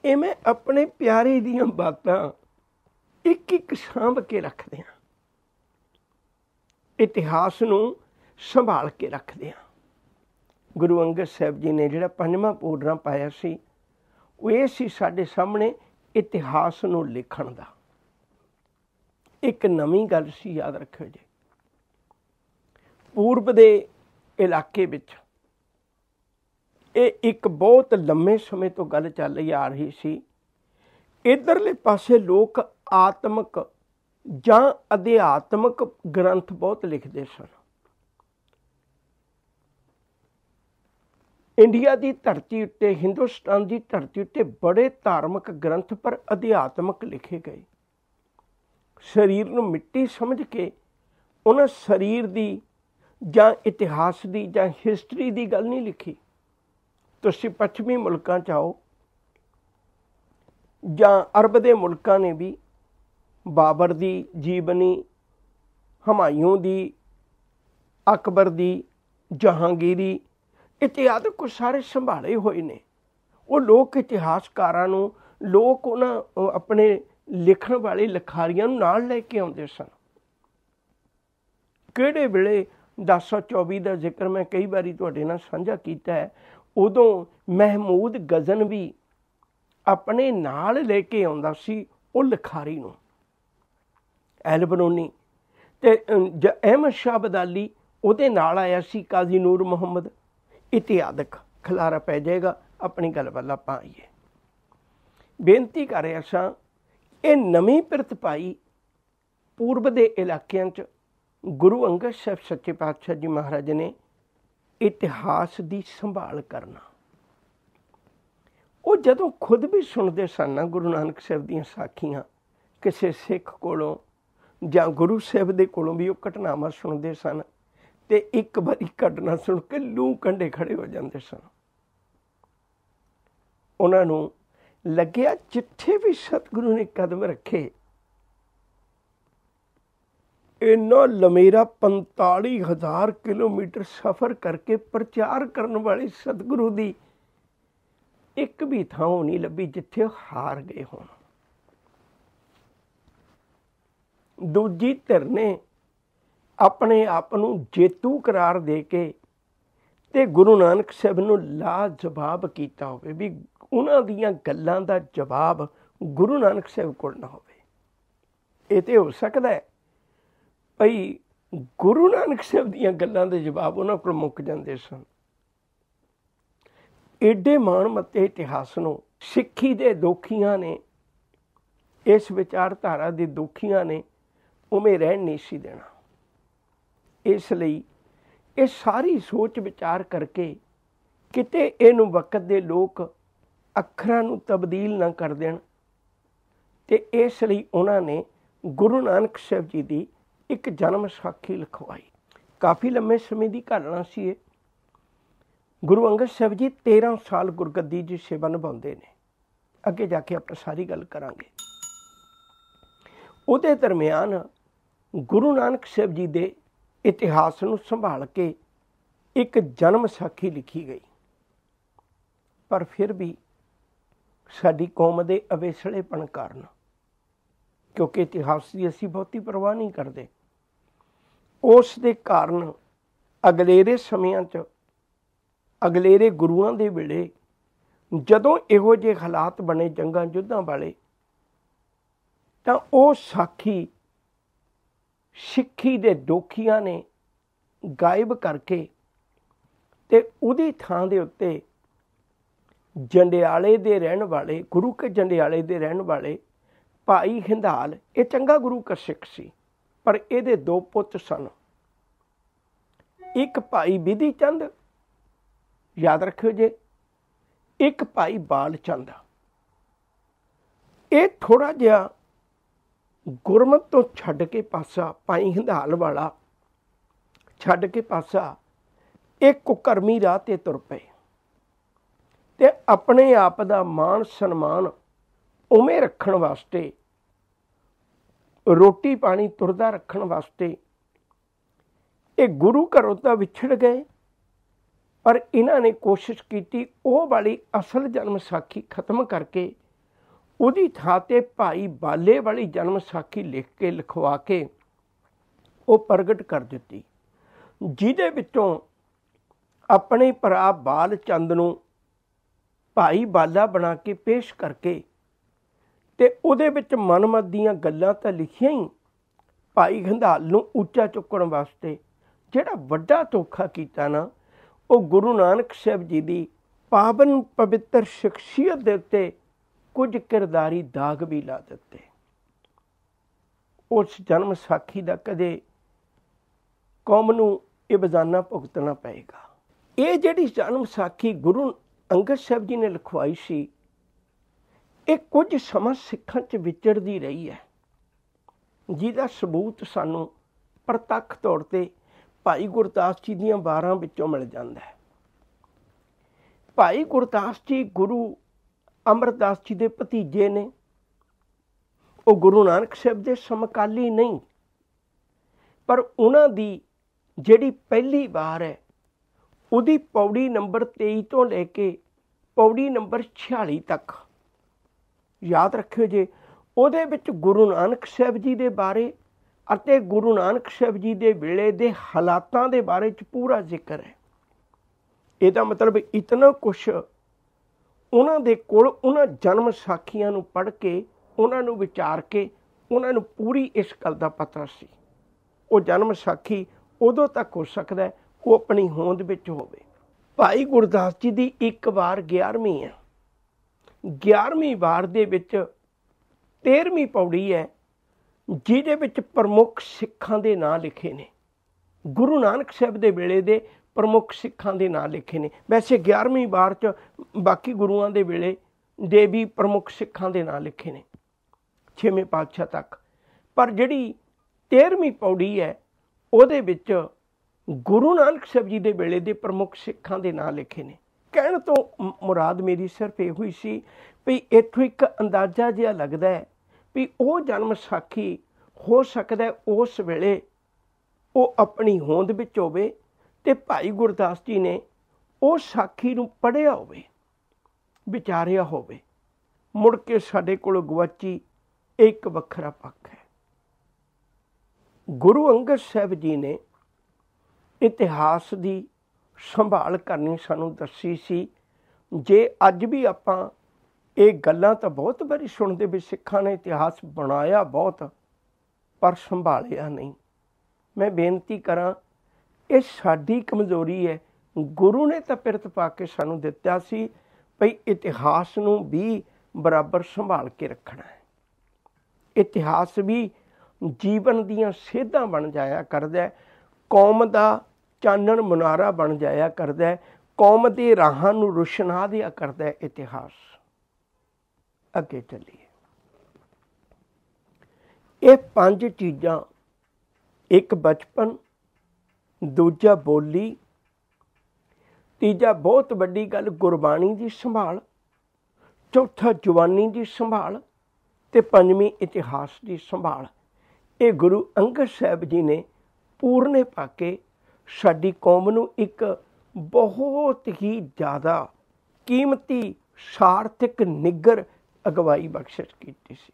ਇਹ ਮੈਂ ਆਪਣੇ ਪਿਆਰੇ ਦੀਆਂ ਬਾਤਾਂ ਇੱਕ ਇੱਕ ਸਾਂਭ ਕੇ ਰੱਖਦੇ ਹਾਂ, ਇਤਿਹਾਸ ਨੂੰ ਸੰਭਾਲ ਕੇ ਰੱਖਦੇ ਹਾਂ। ਗੁਰੂ ਅੰਗਦ ਸਾਹਿਬ ਜੀ ਨੇ ਜਿਹੜਾ ਪੰਜਵਾਂ ਪੋਡਰਾ ਪਾਇਆ ਸੀ, ਉਹ ਇਹ ਸੀ ਸਾਡੇ ਸਾਹਮਣੇ ਇਤਿਹਾਸ ਨੂੰ ਲਿਖਣ ਦਾ। ਇੱਕ ਨਵੀਂ ਗੱਲ ਸੀ, ਯਾਦ ਰੱਖਿਓ ਜੀ। ਪੂਰਬ ਦੇ ਇਲਾਕੇ ਵਿੱਚ ਇਹ ਇੱਕ ਬਹੁਤ ਲੰਮੇ ਸਮੇਂ ਤੋਂ ਗੱਲ ਚੱਲ ਆ ਰਹੀ ਸੀ। ਇੱਧਰਲੇ ਪਾਸੇ ਲੋਕ ਆਤਮਿਕ ਜਾਂ ਅਧਿਆਤਮਿਕ ਗ੍ਰੰਥ ਬਹੁਤ ਲਿਖਦੇ ਸਨ। ਇੰਡੀਆ ਦੀ ਧਰਤੀ ਉੱਤੇ, ਹਿੰਦੁਸਤਾਨ ਦੀ ਧਰਤੀ ਉੱਤੇ ਬੜੇ ਧਾਰਮਿਕ ਗ੍ਰੰਥ ਪਰ ਅਧਿਆਤਮਿਕ ਲਿਖੇ ਗਏ। ਸਰੀਰ ਨੂੰ ਮਿੱਟੀ ਸਮਝ ਕੇ ਉਹਨਾਂ ਸਰੀਰ ਦੀ ਜਾਂ ਇਤਿਹਾਸ ਦੀ ਜਾਂ ਹਿਸਟਰੀ ਦੀ ਗੱਲ ਨਹੀਂ ਲਿਖੀ। ਤੁਸੀਂ ਪੱਛਮੀ ਮੁਲਕਾਂ 'ਚ ਆਓ ਜਾਂ ਅਰਬ ਦੇ ਮੁਲਕਾਂ ਨੇ ਵੀ ਬਾਬਰ ਦੀ ਜੀਵਨੀ, ਹਮਾਯੂੰ ਦੀ, ਅਕਬਰ ਦੀ, ਜਹਾਂਗੀਰੀ ਇਤਿਹਾਸ ਕੁਝ ਸਾਰੇ ਸੰਭਾਲੇ ਹੋਏ ਨੇ। ਉਹ ਲੋਕ ਇਤਿਹਾਸਕਾਰਾਂ ਨੂੰ, ਲੋਕ ਉਹਨਾਂ ਆਪਣੇ ਲਿਖਣ ਵਾਲੇ ਲਿਖਾਰੀਆਂ ਨੂੰ ਨਾਲ ਲੈ ਕੇ ਆਉਂਦੇ ਸਨ। ਕਿਹੜੇ ਵੇਲੇ 1024 ਦਾ ਜ਼ਿਕਰ ਮੈਂ ਕਈ ਵਾਰੀ ਤੁਹਾਡੇ ਨਾਲ ਸਾਂਝਾ ਕੀਤਾ ਹੈ। ਉਦੋਂ ਮਹਿਮੂਦ ਗਜ਼ਨ ਵੀ ਆਪਣੇ ਨਾਲ ਲੈ ਕੇ ਆਉਂਦਾ ਸੀ ਉਹ ਲਿਖਾਰੀ ਨੂੰ, ਐਲਬਰੂਨੀ, ਤੇ ਅਹਿਮਦ ਸ਼ਾਹ ਅਬਦਾਲੀ ਉਹਦੇ ਨਾਲ ਆਇਆ ਸੀ, ਕਾਜ਼ੀ ਨੂਰ ਮੁਹੰਮਦ ਇਤਿਹਾਦਕ। ਖਲਾਰਾ ਪੈ ਜਾਏਗਾ, ਆਪਣੀ ਗੱਲ ਵੱਲ ਆਪਾਂ ਆਈਏ। ਬੇਨਤੀ ਕਰ ਰਿਹਾ ਸਾਂ, ਇਹ ਨਵੀਂ ਪਿਰਤ ਪਾਈ ਪੂਰਬ ਦੇ ਇਲਾਕਿਆਂ 'ਚ ਗੁਰੂ ਅੰਗਦ ਸਾਹਿਬ ਸੱਚੇ ਪਾਤਸ਼ਾਹ ਜੀ ਮਹਾਰਾਜ ਨੇ ਇਤਿਹਾਸ ਦੀ ਸੰਭਾਲ ਕਰਨਾ। ਉਹ ਜਦੋਂ ਖੁਦ ਵੀ ਸੁਣਦੇ ਸਨ ਨਾ ਗੁਰੂ ਨਾਨਕ ਸਾਹਿਬ ਦੀਆਂ ਸਾਖੀਆਂ, ਕਿਸੇ ਸਿੱਖ ਕੋਲੋਂ ਜਾਂ ਗੁਰੂ ਸਾਹਿਬ ਦੇ ਕੋਲੋਂ ਵੀ ਉਹ ਘਟਨਾਵਾਂ ਸੁਣਦੇ ਸਨ, ਤੇ ਇੱਕ ਵਾਰੀ ਘਟਨਾ ਸੁਣ ਕੇ ਲੂੰ ਕੰਢੇ ਖੜੇ ਹੋ ਜਾਂਦੇ ਸਨ। ਉਹਨਾਂ ਨੂੰ ਲੱਗਿਆ ਜਿੱਥੇ ਵੀ ਸਤਿਗੁਰੂ ਨੇ ਕਦਮ ਰੱਖੇ, ਇੰਨਾ ਲੰਮੇਰਾ 45,000 ਕਿਲੋਮੀਟਰ ਸਫ਼ਰ ਕਰਕੇ ਪ੍ਰਚਾਰ ਕਰਨ ਵਾਲੇ ਸਤਿਗੁਰੂ ਦੀ ਇੱਕ ਵੀ ਥਾਂ ਨਹੀਂ ਲੱਭੀ ਜਿੱਥੇ ਹਾਰ ਗਏ ਹੋਣ। ਦੂਜੀ ਧਿਰ ਨੇ ਆਪਣੇ ਆਪ ਨੂੰ ਜੇਤੂ ਕਰਾਰ ਦੇ ਕੇ ਤੇ ਗੁਰੂ ਨਾਨਕ ਸਾਹਿਬ ਨੂੰ ਲਾਜਵਾਬ ਕੀਤਾ ਹੋਵੇ, ਵੀ ਉਹਨਾਂ ਦੀਆਂ ਗੱਲਾਂ ਦਾ ਜਵਾਬ ਗੁਰੂ ਨਾਨਕ ਸਾਹਿਬ ਕੋਲ ਨਾ ਹੋਵੇ। ਇਹ ਤੇ ਹੋ ਸਕਦਾ ਹੈ ਭਈ ਗੁਰੂ ਨਾਨਕ ਸਾਹਿਬ ਦੀਆਂ ਗੱਲਾਂ ਦੇ ਜਵਾਬ ਉਹਨਾਂ ਕੋਲ ਮੁੱਕ ਜਾਂਦੇ ਸਨ। ਏਡੇ ਮਾਣ ਮੱਤੇ ਇਤਿਹਾਸ ਨੂੰ ਸਿੱਖੀ ਦੇ ਦੋਖੀਆਂ ਨੇ, ਇਸ ਵਿਚਾਰਧਾਰਾ ਦੇ ਦੋਖੀਆਂ ਨੇ ਉਵੇਂ ਰਹਿਣ ਨਹੀਂ ਸੀ ਦੇਣਾ। ਇਸ ਲਈ ਇਹ ਸਾਰੀ ਸੋਚ ਵਿਚਾਰ ਕਰਕੇ ਕਿਤੇ ਇਹਨੂੰ ਵਕਤ ਦੇ ਲੋਕ ਅੱਖਰਾਂ ਨੂੰ ਤਬਦੀਲ ਨਾ ਕਰ ਦੇਣ, ਤੇ ਇਸ ਲਈ ਉਹਨਾਂ ਨੇ ਗੁਰੂ ਨਾਨਕ ਸਾਹਿਬ ਜੀ ਦੀ ਇੱਕ ਜਨਮ ਸਾਖੀ ਲਿਖਵਾਈ। ਕਾਫੀ ਲੰਮੇ ਸਮੇਂ ਦੀ ਘਟਨਾ ਸੀ ਇਹ। ਗੁਰੂ ਅੰਗਦ ਸਾਹਿਬ ਜੀ 13 ਸਾਲ ਗੁਰਗੱਦੀ ਦੀ ਸੇਵਾ ਨਿਭਾਉਂਦੇ ਨੇ। ਅੱਗੇ ਜਾ ਕੇ ਆਪਾਂ ਸਾਰੀ ਗੱਲ ਕਰਾਂਗੇ। ਉਹਦੇ ਦਰਮਿਆਨ ਗੁਰੂ ਨਾਨਕ ਸਾਹਿਬ ਜੀ ਦੇ ਇਤਿਹਾਸ ਨੂੰ ਸੰਭਾਲ ਕੇ ਇੱਕ ਜਨਮ ਸਾਖੀ ਲਿਖੀ ਗਈ। ਪਰ ਫਿਰ ਵੀ ਸਾਡੀ ਕੌਮ ਦੇ ਅਵੇਸਲੇਪਣ ਕਾਰਨ, ਕਿਉਂਕਿ ਇਤਿਹਾਸ ਦੀ ਅਸੀਂ ਬਹੁਤੀ ਪਰਵਾਹ ਨਹੀਂ ਕਰਦੇ, ਉਸ ਦੇ ਕਾਰਨ ਅਗਲੇਰੇ ਸਮਿਆਂ 'ਚ, ਅਗਲੇਰੇ ਗੁਰੂਆਂ ਦੇ ਵੇਲੇ ਜਦੋਂ ਇਹੋ ਜਿਹੇ ਹਾਲਾਤ ਬਣੇ ਜੰਗਾਂ ਯੁੱਧਾਂ ਵਾਲੇ, ਤਾਂ ਉਹ ਸਾਖੀ ਸਿੱਖੀ ਦੇ ਦੋਖੀਆਂ ਨੇ ਗਾਇਬ ਕਰਕੇ ਤੇ ਉਹਦੀ ਥਾਂ ਦੇ ਉੱਤੇ ਜੰਡਿਆਲੇ ਦੇ ਰਹਿਣ ਵਾਲੇ, ਗੁਰੂ ਕੇ ਜੰਡਿਆਲੇ ਦੇ ਰਹਿਣ ਵਾਲੇ ਭਾਈ ਹਿੰਦਾਲ, ਇਹ ਚੰਗਾ ਗੁਰੂ ਕਾ ਸਿੱਖ ਸੀ, ਪਰ ਇਹਦੇ 2 ਪੁੱਤ ਸਨ। ਇੱਕ ਭਾਈ ਬਿਧੀ ਚੰਦ, ਯਾਦ ਰੱਖਿਓ ਜੇ, ਇੱਕ ਭਾਈ ਬਾਲ ਚੰਦ। ਇਹ ਥੋੜਾ ਜਿਹਾ ਗੁਰਮਤ ਤੋਂ ਛੱਡ ਕੇ ਪਾਸਾ, ਭਾਈ ਹਿੰਦਾਲ ਵਾਲਾ ਛੱਡ ਕੇ ਪਾਸਾ, ਇਹ ਕੁਕਰਮੀ ਰਾਹ ਤੇ ਤੁਰ ਪਏ ਤੇ ਆਪਣੇ ਆਪ ਦਾ ਮਾਣ ਸਨਮਾਨ ਉਵੇਂ ਰੱਖਣ ਵਾਸਤੇ, ਰੋਟੀ ਪਾਣੀ ਤੁਰਦਾ ਰੱਖਣ ਵਾਸਤੇ ਇਹ ਗੁਰੂ ਘਰੋਂ ਤਾਂ ਵਿਛੜ ਗਏ, ਪਰ ਇਹਨਾਂ ਨੇ ਕੋਸ਼ਿਸ਼ ਕੀਤੀ ਉਹ ਵਾਲੀ ਅਸਲ ਜਨਮ ਸਾਖੀ ਖਤਮ ਕਰਕੇ ਉਹਦੀ ਥਾਂ ਤੇ ਭਾਈ ਬਾਲੇ ਵਾਲੀ ਜਨਮ ਸਾਖੀ ਲਿਖ ਕੇ, ਲਿਖਵਾ ਕੇ ਉਹ ਪ੍ਰਗਟ ਕਰ ਦਿੱਤੀ, ਜਿਹਦੇ ਵਿੱਚੋਂ ਆਪਣੇ ਭਰਾ ਬਾਲ ਚੰਦ ਨੂੰ ਭਾਈ ਬਾਲਾ ਬਣਾ ਕੇ ਪੇਸ਼ ਕਰਕੇ, ਤੇ ਉਹਦੇ ਵਿੱਚ ਮਨਮਤ ਦੀਆਂ ਗੱਲਾਂ ਤਾਂ ਲਿਖੀਆਂ ਹੀ ਭਾਈ ਹਿੰਦਾਲ ਨੂੰ ਉੱਚਾ ਚੁੱਕਣ ਵਾਸਤੇ। ਜਿਹੜਾ ਵੱਡਾ ਧੋਖਾ ਕੀਤਾ ਨਾ, ਉਹ ਗੁਰੂ ਨਾਨਕ ਸਾਹਿਬ ਜੀ ਦੀ ਪਾਵਨ ਪਵਿੱਤਰ ਸ਼ਖਸੀਅਤ ਦੇ ਉੱਤੇ ਕੁਝ ਕਿਰਦਾਰੀ ਦਾਗ ਵੀ ਲਾ ਦਿੱਤੇ। ਉਸ ਜਨਮ ਸਾਖੀ ਦਾ ਕਦੇ ਕੌਮ ਨੂੰ ਇਹ ਬਜ਼ਾਨਾ ਭੁਗਤਣਾ ਪਏਗਾ। ਇਹ ਜਿਹੜੀ ਜਨਮ ਸਾਖੀ ਗੁਰੂ ਅੰਗਦ ਸਾਹਿਬ ਜੀ ਨੇ ਲਿਖਵਾਈ ਸੀ, ਇਹ ਕੁਝ ਸਮਾਂ ਸਿੱਖਾਂ 'ਚ ਵਿਚਰਦੀ ਰਹੀ ਹੈ, ਜਿਹਦਾ ਸਬੂਤ ਸਾਨੂੰ ਪ੍ਰਤੱਖ ਤੌਰ ਤੇ ਭਾਈ ਗੁਰਦਾਸ ਜੀ ਦੀਆਂ ਵਾਰਾਂ ਵਿੱਚੋਂ ਮਿਲ ਜਾਂਦਾ ਹੈ। ਭਾਈ ਗੁਰਦਾਸ ਜੀ ਗੁਰੂ ਅਮਰਦਾਸ ਜੀ ਦੇ ਭਤੀਜੇ ਨੇ। ਉਹ ਗੁਰੂ ਨਾਨਕ ਸਾਹਿਬ ਦੇ ਸਮਕਾਲੀ ਨਹੀਂ, ਪਰ ਉਹਨਾਂ ਦੀ ਜਿਹੜੀ ਪਹਿਲੀ ਵਾਰ ਹੈ, ਉਹਦੀ ਪੌੜੀ ਨੰਬਰ 23 ਤੋਂ ਲੈ ਕੇ ਪੌੜੀ ਨੰਬਰ 46 ਤੱਕ, ਯਾਦ ਰੱਖਿਓ ਜੇ, ਉਹਦੇ ਵਿੱਚ ਗੁਰੂ ਨਾਨਕ ਸਾਹਿਬ ਜੀ ਦੇ ਬਾਰੇ ਅਤੇ ਗੁਰੂ ਨਾਨਕ ਸਾਹਿਬ ਜੀ ਦੇ ਵੇਲੇ ਦੇ ਹਾਲਾਤਾਂ ਦੇ ਬਾਰੇ 'ਚ ਪੂਰਾ ਜ਼ਿਕਰ ਹੈ। ਇਹਦਾ ਮਤਲਬ ਇਤਨਾ ਕੁਛ ਉਹਨਾਂ ਦੇ ਕੋਲ, ਉਹਨਾਂ ਜਨਮ ਸਾਖੀਆਂ ਨੂੰ ਪੜ੍ਹ ਕੇ, ਉਹਨਾਂ ਨੂੰ ਵਿਚਾਰ ਕੇ, ਉਹਨਾਂ ਨੂੰ ਪੂਰੀ ਇਸ ਗੱਲ ਦਾ ਪਤਾ ਸੀ। ਉਹ ਜਨਮ ਸਾਖੀ ਉਦੋਂ ਤੱਕ ਹੋ ਸਕਦਾ ਹੈ ਉਹ ਆਪਣੀ ਹੋਂਦ ਵਿੱਚ ਹੋਵੇ। ਭਾਈ ਗੁਰਦਾਸ ਜੀ ਦੀ ਇੱਕ ਵਾਰ 11ਵੀਂ ਹੈ। 11ਵੀਂ ਵਾਰ ਦੇ ਵਿੱਚ 13ਵੀਂ ਪੌੜੀ ਹੈ, ਜਿਹਦੇ ਵਿੱਚ ਪ੍ਰਮੁੱਖ ਸਿੱਖਾਂ ਦੇ ਨਾਂ ਲਿਖੇ ਨੇ, ਗੁਰੂ ਨਾਨਕ ਸਾਹਿਬ ਦੇ ਵੇਲੇ ਦੇ ਪ੍ਰਮੁੱਖ ਸਿੱਖਾਂ ਦੇ ਨਾਂ ਲਿਖੇ ਨੇ। ਵੈਸੇ 11ਵੀਂ ਵਾਰ 'ਚ ਬਾਕੀ ਗੁਰੂਆਂ ਦੇ ਵੇਲੇ ਦੇ ਵੀ ਪ੍ਰਮੁੱਖ ਸਿੱਖਾਂ ਦੇ ਨਾਂ ਲਿਖੇ ਨੇ 6ਵੇਂ ਪਾਤਸ਼ਾਹ ਤੱਕ, ਪਰ ਜਿਹੜੀ 13ਵੀਂ ਪੌੜੀ ਹੈ ਉਹਦੇ ਵਿੱਚ ਗੁਰੂ ਨਾਨਕ ਸਾਹਿਬ ਜੀ ਦੇ ਵੇਲੇ ਦੇ ਪ੍ਰਮੁੱਖ ਸਿੱਖਾਂ ਦੇ ਨਾਂ ਲਿਖੇ ਨੇ। ਕਹਿਣ ਤੋਂ ਮੁਰਾਦ ਮੇਰੀ ਸਿਰਫ ਇਹੋ ਹੀ ਸੀ ਵੀ ਇੱਥੋਂ ਇੱਕ ਅੰਦਾਜ਼ਾ ਜਿਹਾ ਲੱਗਦਾ ਹੈ ਵੀ ਉਹ ਜਨਮ ਸਾਖੀ ਹੋ ਸਕਦਾ ਉਸ ਵੇਲੇ ਉਹ ਆਪਣੀ ਹੋਂਦ ਵਿੱਚ ਹੋਵੇ ਤੇ ਭਾਈ ਗੁਰਦਾਸ ਜੀ ਨੇ ਉਹ ਸਾਖੀ ਨੂੰ ਪੜ੍ਹਿਆ ਹੋਵੇ, ਵਿਚਾਰਿਆ ਹੋਵੇ, ਮੁੜ ਕੇ ਸਾਡੇ ਕੋਲ ਗਵਾਚੀ ਇੱਕ ਵੱਖਰਾ ਪੱਖ ਹੈ। ਗੁਰੂ ਅੰਗਦ ਸਾਹਿਬ ਜੀ ਨੇ ਇਤਿਹਾਸ ਦੀ ਸੰਭਾਲ ਕਰਨੀ ਸਾਨੂੰ ਦੱਸੀ ਸੀ। ਜੇ ਅੱਜ ਵੀ ਆਪਾਂ ਇਹ ਗੱਲਾਂ ਤਾਂ ਬਹੁਤ ਵਾਰੀ ਸੁਣਦੇ ਵੀ ਸਿੱਖਾਂ ਨੇ ਇਤਿਹਾਸ ਬਣਾਇਆ ਬਹੁਤ ਪਰ ਸੰਭਾਲਿਆ ਨਹੀਂ। ਮੈਂ ਬੇਨਤੀ ਕਰਾਂ, ਇਹ ਸਾਡੀ ਕਮਜ਼ੋਰੀ ਹੈ। ਗੁਰੂ ਨੇ ਤਾਂ ਪਿਰਤ ਪਾ ਕੇ ਸਾਨੂੰ ਦਿੱਤਾ ਸੀ ਭਈ ਇਤਿਹਾਸ ਨੂੰ ਵੀ ਬਰਾਬਰ ਸੰਭਾਲ ਕੇ ਰੱਖਣਾ ਹੈ। ਇਤਿਹਾਸ ਵੀ ਜੀਵਨ ਦੀਆਂ ਸੇਧਾਂ ਬਣ ਜਾਇਆ ਕਰਦਾ, ਕੌਮ ਦਾ ਚਾਨਣ ਮੁਨਾਰਾ ਬਣ ਜਾਇਆ ਕਰਦਾ, ਕੌਮ ਦੇ ਰਾਹਾਂ ਨੂੰ ਰੁਸ਼ਨਾ ਦਿਆ ਕਰਦਾ ਇਤਿਹਾਸ। ਅੱਗੇ ਚੱਲੀਏ। ਇਹ 5 ਚੀਜ਼ਾਂ, ਇੱਕ ਬਚਪਨ, ਦੂਜਾ ਬੋਲੀ, ਤੀਜਾ ਬਹੁਤ ਵੱਡੀ ਗੱਲ ਗੁਰਬਾਣੀ ਦੀ ਸੰਭਾਲ, ਚੌਥਾ ਜਵਾਨੀ ਦੀ ਸੰਭਾਲ ਤੇ ਪੰਜਵੀਂ ਇਤਿਹਾਸ ਦੀ ਸੰਭਾਲ। ਇਹ ਗੁਰੂ ਅੰਗਦ ਸਾਹਿਬ ਜੀ ਨੇ ਪੂਰਨੇ ਪਾ ਕੇ ਸਾਡੀ ਕੌਮ ਨੂੰ ਇੱਕ ਬਹੁਤ ਹੀ ਜ਼ਿਆਦਾ ਕੀਮਤੀ ਸਾਰਥਿਕ ਨਿੱਗਰ ਅਗਵਾਈ ਬਖਸ਼ਿਸ਼ ਕੀਤੀ ਸੀ।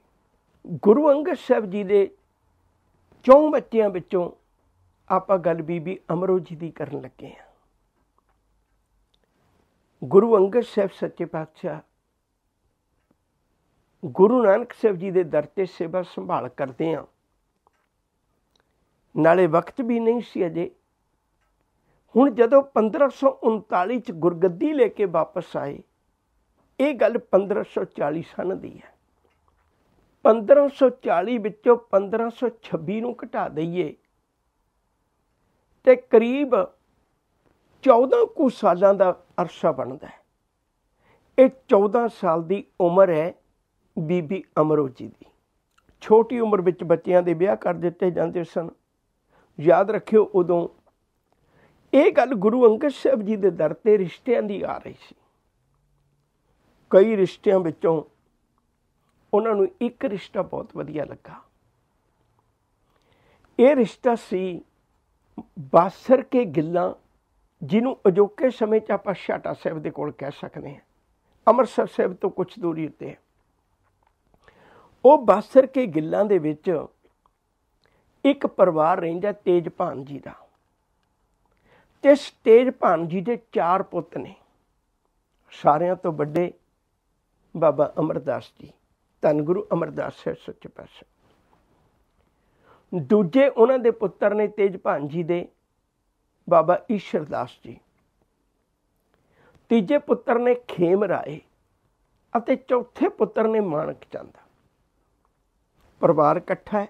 ਗੁਰੂ ਅੰਗਦ ਸਾਹਿਬ ਜੀ ਦੇ 4 ਬੱਚਿਆਂ ਵਿੱਚੋਂ ਆਪਾਂ ਗੱਲ ਬੀਬੀ ਅਮਰੋ ਜੀ ਦੀ ਕਰਨ ਲੱਗੇ ਹਾਂ। ਗੁਰੂ ਅੰਗਦ ਸਾਹਿਬ ਸੱਚੇ ਪਾਤਸ਼ਾਹ ਗੁਰੂ ਨਾਨਕ ਸਾਹਿਬ ਜੀ ਦੇ ਦਰ ਤੇ ਸੇਵਾ ਸੰਭਾਲ ਕਰਦੇ ਹਾਂ। ਨਾਲੇ ਵਕਤ ਵੀ ਨਹੀਂ ਸੀ ਅਜੇ। ਹੁਣ ਜਦੋਂ 1539 ਚ ਗੁਰਗੱਦੀ ਲੈ ਕੇ ਵਾਪਸ ਆਏ, ਇਹ ਗੱਲ 1540 ਸਨ ਦੀ ਹੈ। 1540 ਵਿੱਚੋਂ 1526 ਨੂੰ ਘਟਾ ਦਈਏ ਤੇ ਕਰੀਬ 14 ਕੁ ਸਾਲਾਂ ਦਾ ਅਰਸਾ ਬਣਦਾ ਹੈ। ਇਹ 14 ਸਾਲ ਦੀ ਉਮਰ ਹੈ ਬੀਬੀ ਅਮਰੋ ਜੀ ਦੀ। ਛੋਟੀ ਉਮਰ ਵਿੱਚ ਬੱਚਿਆਂ ਦੇ ਵਿਆਹ ਕਰ ਦਿੱਤੇ ਜਾਂਦੇ ਸਨ। ਯਾਦ ਰੱਖਿਓ, ਉਦੋਂ ਇਹ ਗੱਲ ਗੁਰੂ ਅੰਗਦ ਸਾਹਿਬ ਜੀ ਦੇ ਦਰ ਤੇ ਰਿਸ਼ਤਿਆਂ ਦੀ ਆ ਰਹੀ ਸੀ। ਕਈ ਰਿਸ਼ਤਿਆਂ ਵਿੱਚੋਂ ਉਹਨਾਂ ਨੂੰ ਇੱਕ ਰਿਸ਼ਤਾ ਬਹੁਤ ਵਧੀਆ ਲੱਗਾ। ਇਹ ਰਿਸ਼ਤਾ ਸੀ ਬਾਸਰ ਕੇ ਗਿੱਲਾਂ, ਜਿਹਨੂੰ ਅਜੋਕੇ ਸਮੇਂ 'ਚ ਆਪਾਂ ਛਾਟਾ ਸਾਹਿਬ ਦੇ ਕੋਲ ਕਹਿ ਸਕਦੇ ਹਾਂ, ਅੰਮ੍ਰਿਤਸਰ ਸਾਹਿਬ ਤੋਂ ਕੁਝ ਦੂਰੀ ਉੱਤੇ। ਉਹ ਬਾਸਰ ਕੇ ਗਿੱਲਾਂ ਦੇ ਵਿੱਚ ਇੱਕ ਪਰਿਵਾਰ ਰਹਿੰਦਾ ਤੇਜਭਾਨ ਜੀ ਦਾ, ਤੇ ਤੇਜਭਾਨ ਜੀ ਦੇ 4 ਪੁੱਤ ਨੇ। ਸਾਰਿਆਂ ਤੋਂ ਵੱਡੇ ਬਾਬਾ ਅਮਰਦਾਸ ਜੀ, ਧੰਨ ਗੁਰੂ ਅਮਰਦਾਸ ਸਾਹਿਬ ਸੱਚੇ ਪਾਤਸ਼ਾਹ। ਦੂਜੇ ਉਹਨਾਂ ਦੇ ਪੁੱਤਰ ਨੇ ਤੇਜਭਾਨ ਜੀ ਦੇ ਬਾਬਾ ਈਸ਼ਰ ਦਾਸ ਜੀ। ਤੀਜੇ ਪੁੱਤਰ ਨੇ ਖੇਮ ਰਾਏ ਅਤੇ ਚੌਥੇ ਪੁੱਤਰ ਨੇ ਮਾਣਕ ਚੰਦ। ਪਰਿਵਾਰ ਇਕੱਠਾ ਹੈ,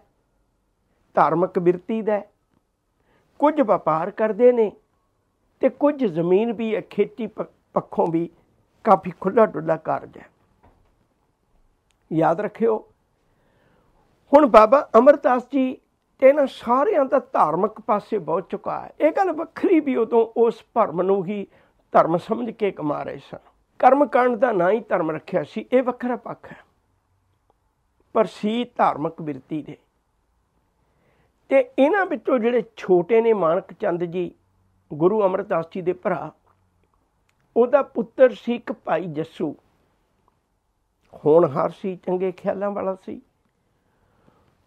ਧਾਰਮਿਕ ਬਿਰਤੀ ਦਾ, ਕੁਝ ਵਪਾਰ ਕਰਦੇ ਨੇ ਤੇ ਕੁਝ ਜ਼ਮੀਨ ਵੀ ਹੈ, ਖੇਤੀ ਪੱਖੋਂ ਵੀ ਕਾਫੀ ਖੁੱਲ੍ਹਾ ਡੁੱਲਾ ਕਾਰਜ ਹੈ। ਯਾਦ ਰੱਖਿਓ, ਹੁਣ ਬਾਬਾ ਅਮਰਦਾਸ ਜੀ ਤੇ ਇਹਨਾਂ ਸਾਰਿਆਂ ਦਾ ਧਾਰਮਿਕ ਪਾਸੇ ਬਹੁਤ ਝੁਕਾਅ ਹੈ। ਇਹ ਗੱਲ ਵੱਖਰੀ ਵੀ ਉਦੋਂ ਉਸ ਭਰਮ ਨੂੰ ਹੀ ਧਰਮ ਸਮਝ ਕੇ ਕਮਾ ਰਹੇ ਸਨ। ਕਰਮਕਾਂਡ ਦਾ ਨਾਂ ਹੀ ਧਰਮ ਰੱਖਿਆ ਸੀ, ਇਹ ਵੱਖਰਾ ਪੱਖ ਹੈ, ਪਰ ਸੀ ਧਾਰਮਿਕ ਬਿਰਤੀ ਦੇ। ਤੇ ਇਹਨਾਂ ਵਿੱਚੋਂ ਜਿਹੜੇ ਛੋਟੇ ਨੇ ਮਾਣਕ ਚੰਦ ਜੀ, ਗੁਰੂ ਅਮਰਦਾਸ ਜੀ ਦੇ ਭਰਾ, ਉਹਦਾ ਪੁੱਤਰ ਸੀ ਇੱਕ ਭਾਈ ਜੱਸੂ। ਹੋਣਹਾਰ ਸੀ, ਚੰਗੇ ਖਿਆਲਾਂ ਵਾਲਾ ਸੀ।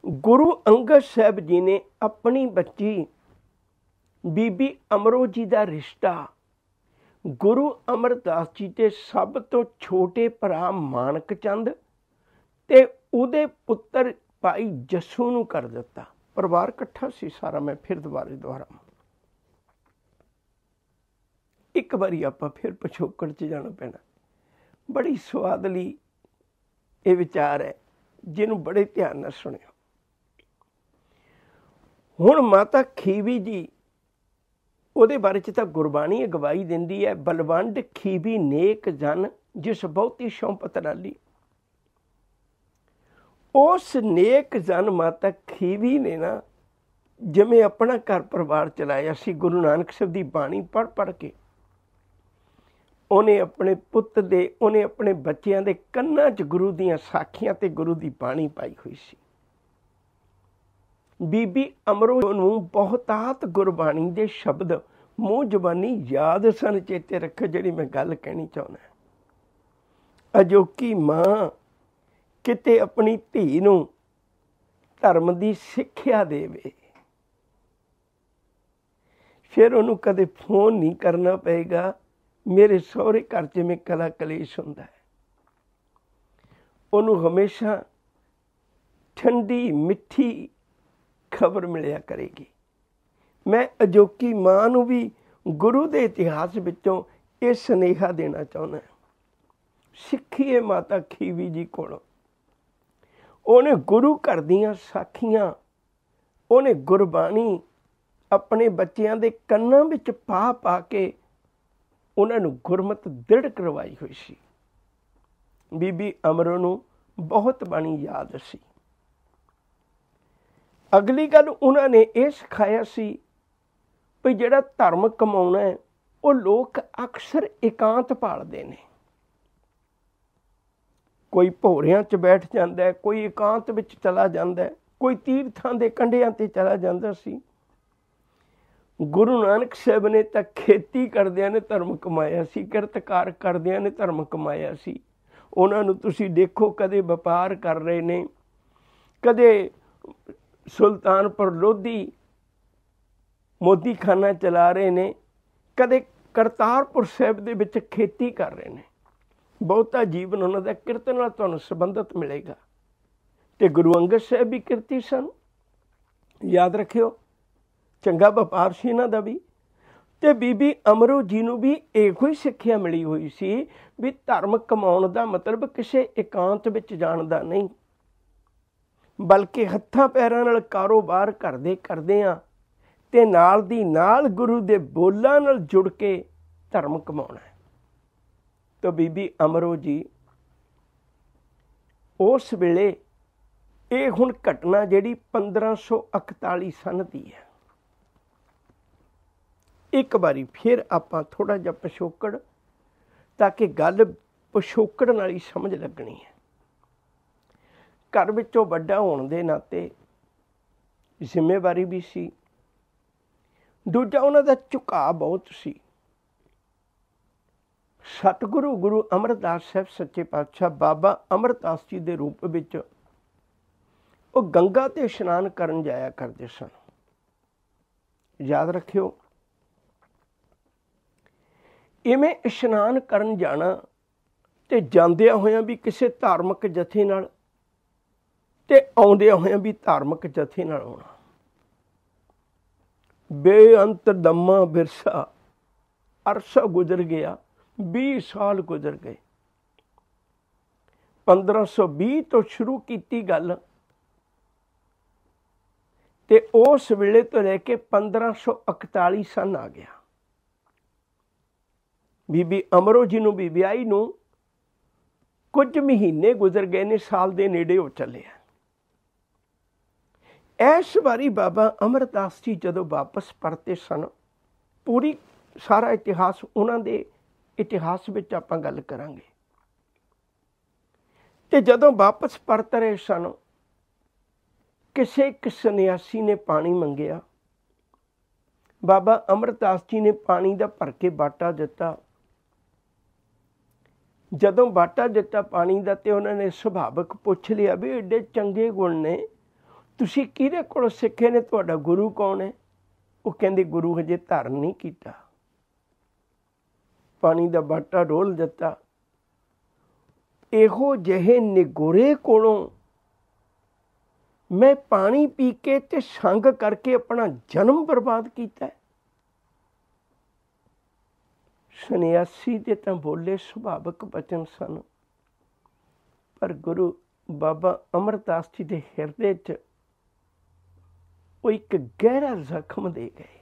ਗੁਰੂ ਅੰਗਦ ਸਾਹਿਬ ਜੀ ਨੇ ਆਪਣੀ ਬੱਚੀ ਬੀਬੀ ਅਮਰੋ ਜੀ ਦਾ ਰਿਸ਼ਤਾ ਗੁਰੂ ਅਮਰਦਾਸ ਜੀ ਦੇ ਸਭ ਤੋਂ ਛੋਟੇ ਭਰਾ ਮਾਣਕ ਚੰਦ ਤੇ ਉਹਦੇ ਪੁੱਤਰ ਭਾਈ ਜੱਸੂ ਨੂੰ ਕਰ ਦਿੱਤਾ। ਪਰਿਵਾਰ ਇਕੱਠਾ ਸੀ ਸਾਰਾ। ਮੈਂ ਫਿਰ ਦੁਬਾਰਾ ਇੱਕ ਵਾਰੀ ਆਪਾਂ ਫਿਰ ਪਿਛੋਕੜ 'ਚ ਜਾਣਾ ਪੈਣਾ। ਬੜੀ ਸਵਾਦਲੀ ਇਹ ਵਿਚਾਰ ਹੈ, ਜਿਹਨੂੰ ਬੜੇ ਧਿਆਨ ਨਾਲ ਸੁਣਿਓ। ਹੁਣ ਮਾਤਾ ਖੀਵੀ ਜੀ, ਉਹਦੇ ਬਾਰੇ 'ਚ ਤਾਂ ਗੁਰਬਾਣੀ ਅਗਵਾਈ ਦਿੰਦੀ ਹੈ, ਬਲਵੰਡ ਖੀਵੀ ਨੇਕ ਜਨ ਜਿਸ ਬਹੁਤੀ ਸ਼ੌਂਪਤ ਲਾਲੀ। ਉਸ ਨੇਕ ਜਨ ਮਾਤਾ ਖੀਵੀ ਨੇ ਨਾ ਜਿਵੇਂ ਆਪਣਾ ਘਰ ਪਰਿਵਾਰ ਚਲਾਇਆ ਸੀ, ਗੁਰੂ ਨਾਨਕ ਸਾਹਿਬ ਦੀ ਬਾਣੀ ਪੜ੍ਹ ਕੇ ਉਹਨੇ ਆਪਣੇ ਪੁੱਤ ਦੇ, ਉਹਨੇ ਆਪਣੇ ਬੱਚਿਆਂ ਦੇ ਕੰਨਾਂ 'ਚ ਗੁਰੂ ਦੀਆਂ ਸਾਖੀਆਂ ਤੇ ਗੁਰੂ ਦੀ ਬਾਣੀ ਪਾਈ ਹੋਈ ਸੀ। ਬੀਬੀ ਅਮਰੋ ਨੂੰ ਬਹੁਤਾਤ ਗੁਰਬਾਣੀ ਦੇ ਸ਼ਬਦ ਮੂੰਹ ਜ਼ਬਾਨੀ ਯਾਦ ਸਨ। ਚੇਤੇ ਰੱਖੋ ਜਿਹੜੀ ਮੈਂ ਗੱਲ ਕਹਿਣੀ ਚਾਹੁੰਦਾ। ਅਜੋਕੀ ਮਾਂ ਕਿਤੇ ਆਪਣੀ ਧੀ ਨੂੰ ਧਰਮ ਦੀ ਸਿੱਖਿਆ ਦੇਵੇ, फिर ਉਹਨੂੰ ਕਦੇ ਫੋਨ ਨਹੀਂ ਕਰਨਾ ਪਏਗਾ ਮੇਰੇ ਸਹੁਰੇ ਘਰ 'ਚ ਮੈਂ ਕਲਾ ਕਲੇਸ਼ ਹੁੰਦਾ ਹੈ। ਉਹਨੂੰ ਹਮੇਸ਼ਾ ਠੰਡੀ ਮਿੱਠੀ ਖਬਰ ਮਿਲਿਆ ਕਰੇਗੀ। ਮੈਂ ਅਜੋਕੀ ਮਾਂ ਨੂੰ ਵੀ ਗੁਰੂ ਦੇ ਇਤਿਹਾਸ ਵਿੱਚੋਂ ਇਹ ਸੁਨੇਹਾ ਦੇਣਾ ਚਾਹੁੰਦਾ। ਸਿੱਖੀਏ ਮਾਤਾ ਖੀਵੀ ਜੀ ਕੋਲੋਂ। ਉਹਨੇ ਗੁਰੂ ਘਰ ਦੀਆਂ ਸਾਖੀਆਂ, ਉਹਨੇ ਗੁਰਬਾਣੀ ਆਪਣੇ ਬੱਚਿਆਂ ਦੇ ਕੰਨਾਂ ਵਿੱਚ ਪਾ ਪਾ ਕੇ ਉਹਨਾਂ ਨੂੰ ਗੁਰਮਤਿ ਦ੍ਰਿੜ ਕਰਵਾਈ ਹੋਈ ਸੀ। ਬੀਬੀ ਅਮਰੋ ਨੂੰ ਬਹੁਤ ਬਾਣੀ ਯਾਦ ਸੀ। ਅਗਲੀ ਗੱਲ ਉਹਨਾਂ ਨੇ ਇਹ ਸਿਖਾਇਆ ਸੀ ਵੀ ਜਿਹੜਾ ਧਰਮ ਕਮਾਉਣਾ ਹੈ ਉਹ ਲੋਕ ਅਕਸਰ ਇਕਾਂਤ ਭਾਲਦੇ ਨੇ। ਕੋਈ ਭੋਰਿਆਂ 'ਚ ਬੈਠ ਜਾਂਦਾ ਹੈ, ਕੋਈ ਇਕਾਂਤ ਵਿੱਚ ਚਲਾ ਜਾਂਦਾ ਹੈ, ਕੋਈ ਤੀਰਥਾਂ ਦੇ ਕੰਢਿਆਂ 'ਤੇ ਚਲਾ ਜਾਂਦਾ ਸੀ। ਗੁਰੂ ਨਾਨਕ ਸਾਹਿਬ ਨੇ ਤਾਂ ਖੇਤੀ ਕਰਦਿਆਂ ਨੇ ਧਰਮ ਕਮਾਇਆ ਸੀ, ਕਿਰਤਕਾਰ ਕਰਦਿਆਂ ਨੇ ਧਰਮ ਕਮਾਇਆ ਸੀ। ਉਹਨਾਂ ਨੂੰ ਤੁਸੀਂ ਦੇਖੋ, ਕਦੇ ਵਪਾਰ ਕਰ ਰਹੇ ਨੇ, ਕਦੇ ਸੁਲਤਾਨਪੁਰ ਲੋਧੀ ਮੋਦੀਖਾਨਾ ਚਲਾ ਰਹੇ ਨੇ, ਕਦੇ ਕਰਤਾਰਪੁਰ ਸਾਹਿਬ ਦੇ ਵਿੱਚ ਖੇਤੀ ਕਰ ਰਹੇ ਨੇ। ਬਹੁਤਾ ਜੀਵਨ ਉਹਨਾਂ ਦਾ ਕਿਰਤ ਨਾਲ ਤੁਹਾਨੂੰ ਸੰਬੰਧਿਤ ਮਿਲੇਗਾ। ਅਤੇ ਗੁਰੂ ਅੰਗਦ ਸਾਹਿਬ ਵੀ ਕਿਰਤੀ ਸਨ, ਯਾਦ ਰੱਖਿਓ। ਚੰਗਾ ਵਪਾਰ ਸੀ ਇਹਨਾਂ ਦਾ ਵੀ। ਅਤੇ ਬੀਬੀ ਅਮਰੋ ਜੀ ਨੂੰ ਵੀ ਇਹੋ ਹੀ ਸਿੱਖਿਆ ਮਿਲੀ ਹੋਈ ਸੀ ਵੀ ਧਰਮ ਕਮਾਉਣ ਦਾ ਮਤਲਬ ਕਿਸੇ ਇਕਾਂਤ ਵਿੱਚ ਜਾਣ ਦਾ ਨਹੀਂ, ਬਲਕਿ ਹੱਥਾਂ ਪੈਰਾਂ ਨਾਲ ਕਾਰੋਬਾਰ ਕਰਦੇ ਹਾਂ ਅਤੇ ਨਾਲ ਦੀ ਨਾਲ ਗੁਰੂ ਦੇ ਬੋਲਾਂ ਨਾਲ ਜੁੜ ਕੇ ਧਰਮ ਕਮਾਉਣਾ ਹੈ। ਤਾਂ ਬੀਬੀ ਅਮਰੋ ਜੀ ਉਸ ਵੇਲੇ, ਇਹ ਹੁਣ ਘਟਨਾ ਜਿਹੜੀ 1541 ਸਨ ਦੀ ਹੈ। ਇੱਕ ਵਾਰੀ ਫਿਰ ਆਪਾਂ ਥੋੜ੍ਹਾ ਜਿਹਾ ਪਿਛੋਕੜ, ਤਾਂ ਕਿ ਗੱਲ ਪਿਛੋਕੜ ਨਾਲ ਹੀ ਸਮਝ ਲੱਗਣੀ ਹੈ। ਘਰ ਵਿੱਚੋਂ ਵੱਡਾ ਹੋਣ ਦੇ ਨਾਤੇ ਜ਼ਿੰਮੇਵਾਰੀ ਵੀ ਸੀ, ਦੂਜਾ ਉਹਨਾਂ ਦਾ ਝੁਕਾਅ ਬਹੁਤ ਸੀ। ਸਤਿਗੁਰੂ ਗੁਰੂ ਅਮਰਦਾਸ ਸਾਹਿਬ ਸੱਚੇ ਪਾਤਸ਼ਾਹ ਬਾਬਾ ਅਮਰਦਾਸ ਜੀ ਦੇ ਰੂਪ ਵਿੱਚ ਉਹ ਗੰਗਾ 'ਤੇ ਇਸ਼ਨਾਨ ਕਰਨ ਜਾਇਆ ਕਰਦੇ ਸਨ। ਯਾਦ ਰੱਖਿਓ, ਇਵੇਂ ਇਸ਼ਨਾਨ ਕਰਨ ਜਾਣਾ ਅਤੇ ਜਾਂਦਿਆਂ ਹੋਇਆਂ ਵੀ ਕਿਸੇ ਧਾਰਮਿਕ ਜਥੇ ਨਾਲ ਅਤੇ ਆਉਂਦਿਆਂ ਹੋਇਆਂ ਵੀ ਧਾਰਮਿਕ ਜਥੇ ਨਾਲ ਆਉਣਾ। ਬੇਅੰਤ ਲੰਮਾ ਵਿਰਸਾ ਅਰਸਾ ਗੁਜ਼ਰ ਗਿਆ, 20 ਸਾਲ ਗੁਜ਼ਰ ਗਏ। 1520 ਤੋਂ ਸ਼ੁਰੂ ਕੀਤੀ ਗੱਲ ਅਤੇ ਉਸ ਵੇਲੇ ਤੋਂ ਲੈ ਕੇ 1541 ਸਨ ਆ ਗਿਆ। ਬੀਬੀ ਅਮਰੋ ਜੀ ਨੂੰ ਵੀ ਵਿਆਹੀ ਨੂੰ ਕੁਝ ਮਹੀਨੇ ਗੁਜ਼ਰ ਗਏ ਨੇ, ਸਾਲ ਦੇ ਨੇੜੇ ਹੋ ਚੱਲਿਆ। ਇਸ ਵਾਰੀ ਬਾਬਾ ਅਮਰਦਾਸ ਜੀ ਜਦੋਂ ਵਾਪਸ ਪਰਤੇ ਸਨ, ਪੂਰੀ ਸਾਰਾ ਇਤਿਹਾਸ ਉਹਨਾਂ ਦੇ ਇਤਿਹਾਸ ਵਿੱਚ ਆਪਾਂ ਗੱਲ ਕਰਾਂਗੇ। ਅਤੇ ਜਦੋਂ ਵਾਪਸ ਪਰਤ ਰਹੇ ਸਨ, ਕਿਸੇ ਇੱਕ ਸੰਨਿਆਸੀ ਨੇ ਪਾਣੀ ਮੰਗਿਆ। ਬਾਬਾ ਅਮਰਦਾਸ ਜੀ ਨੇ ਪਾਣੀ ਦਾ ਭਰ ਕੇ ਬਾਟਾ ਦਿੱਤਾ। ਜਦੋਂ ਬਾਟਾ ਦਿੱਤਾ ਪਾਣੀ ਦਾ, ਅਤੇ ਉਹਨਾਂ ਨੇ ਸੁਭਾਵਿਕ ਪੁੱਛ ਲਿਆ ਵੀ ਐਡੇ ਚੰਗੇ ਗੁਣ ਨੇ, ਤੁਸੀਂ ਕਿਹਦੇ ਕੋਲੋਂ ਸਿੱਖੇ ਨੇ, ਤੁਹਾਡਾ ਗੁਰੂ ਕੌਣ ਹੈ? ਉਹ ਕਹਿੰਦੇ ਗੁਰੂ ਹਜੇ ਧਾਰਨ ਨਹੀਂ ਕੀਤਾ। ਪਾਣੀ ਦਾ ਬਾਟਾ ਡੋਲ ਦਿੱਤਾ। ਇਹੋ ਜਿਹੇ ਨਿਗੋਰੇ ਕੋਲੋਂ ਮੈਂ ਪਾਣੀ ਪੀ ਕੇ ਤੇ ਸੰਗ ਕਰਕੇ ਆਪਣਾ ਜਨਮ ਬਰਬਾਦ ਕੀਤਾ। ਸੰਨਿਆਸੀ ਦੇ ਤਾਂ ਬੋਲੇ ਸੁਭਾਵਿਕ ਬਚਨ ਸਨ, ਪਰ ਗੁਰੂ ਬਾਬਾ ਅਮਰਦਾਸ ਜੀ ਦੇ ਹਿਰਦੇ 'ਚ ਉਹ ਇੱਕ ਗਹਿਰਾ ਜ਼ਖਮ ਦੇ ਗਏ।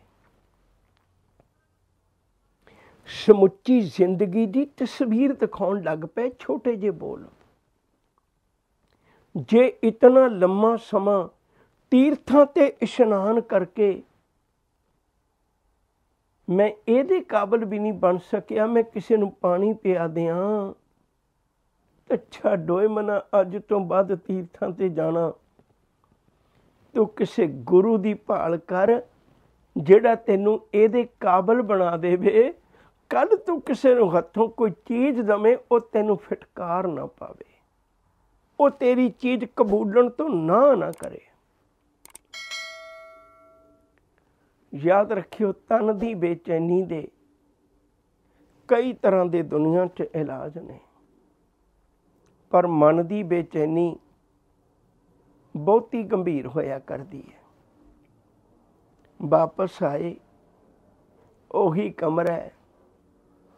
ਸਮੁੱਚੀ ਜ਼ਿੰਦਗੀ ਦੀ ਤਸਵੀਰ ਦਿਖਾਉਣ ਲੱਗ ਪਏ ਛੋਟੇ ਜਿਹੇ ਬੋਲ। ਜੇ ਇਤਨਾ ਲੰਮਾ ਸਮਾਂ ਤੀਰਥਾਂ 'ਤੇ ਇਸ਼ਨਾਨ ਕਰਕੇ ਮੈਂ ਇਹਦੇ ਕਾਬਲ ਵੀ ਨਹੀਂ ਬਣ ਸਕਿਆ, ਮੈਂ ਕਿਸੇ ਨੂੰ ਪਾਣੀ ਪਿਆ ਦਿਆਂ, ਤਾਂ ਛੱਡੋਏ ਮਨਾ, ਅੱਜ ਤੋਂ ਬਾਅਦ ਤੀਰਥਾਂ 'ਤੇ ਜਾਣਾ। ਤੂੰ ਕਿਸੇ ਗੁਰੂ ਦੀ ਭਾਲ ਕਰ ਜਿਹੜਾ ਤੈਨੂੰ ਇਹਦੇ ਕਾਬਲ ਬਣਾ ਦੇਵੇ। ਕੱਲ੍ਹ ਤੂੰ ਕਿਸੇ ਨੂੰ ਹੱਥੋਂ ਕੋਈ ਚੀਜ਼ ਦੇਵੇਂ, ਉਹ ਤੈਨੂੰ ਫਿਟਕਾਰ ਨਾ ਪਾਵੇ, ਉਹ ਤੇਰੀ ਚੀਜ਼ ਕਬੂਲਣ ਤੋਂ ਨਾ ਕਰੇ। याद रखियो तन की बेचैनी दे कई तरह के दुनिया च इलाज ने, पर मन की बेचैनी बहुती गंभीर होया करती है। वापस आए ओही कमरा है,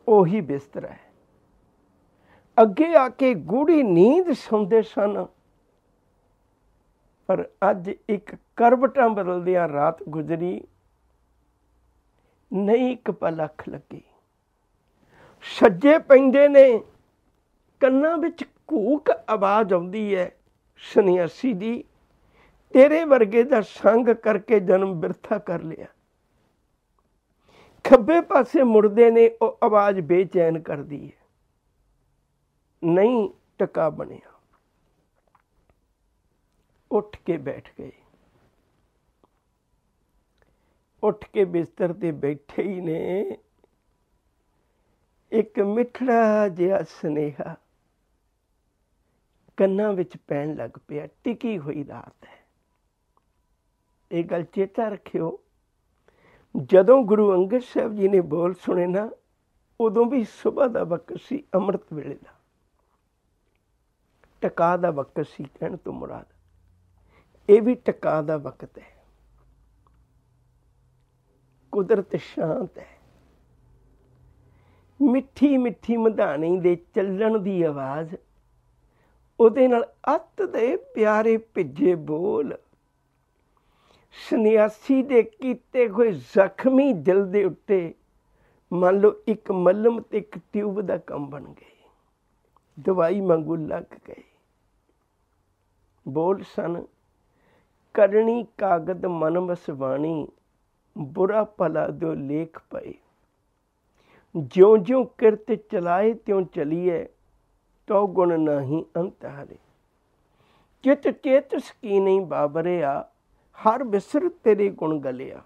ओही बिस्तर है, अगे आके गूढ़ी नींद सौंदे सन, पर अज एक करवटां बदलदियां रात गुजरी, नहीं एक पल अख लगी। सज्जे पैंदे ने कन्नां विच घूक आवाज़ आउंदी है, सन्यासी दी तेरे वर्गे दा संग करके जन्म बिरथा कर लिया। खब्बे पासे मुड़दे ने वो आवाज़ बेचैन कर दी है, नहीं टका बनिया। उठ के बैठ गए, उठ के बिस्तर ते बैठे ही ने एक मिठड़ा जिहा सुनेहा कन्नां विच पैण लग पिया। टिकी हुई रात है। ये गल चेता रखियो, जदों गुरु अंगद साहब जी ने बोल सुने ना, उदों भी सुबह का वक्त सी, अमृत वेले का टका का वक्त सी। कहण तो मुराद ये भी टका का वक्त है। कुदरत शांत है, मिठी मिठी मधानी दे चलण दी आवाज़, उहदे नाल अत दे प्यारे भिजे बोल, सन्यासी दे कीते हुए जख्मी दिल दे उत्ते मान लो एक मलम ते एक ट्यूब का काम बन गए, दवाई वांगू लग गए। बोल सन करनी कागद मन वसवाणी, बुरा भला दो लेख पए, ज्यों ज्यों किरत चलाए त्यों चलिए, तो गुण नहीं अंत हारे। चित चेत सकी नहीं बाबरिया, हर बिसर तेरे गुण गलिया।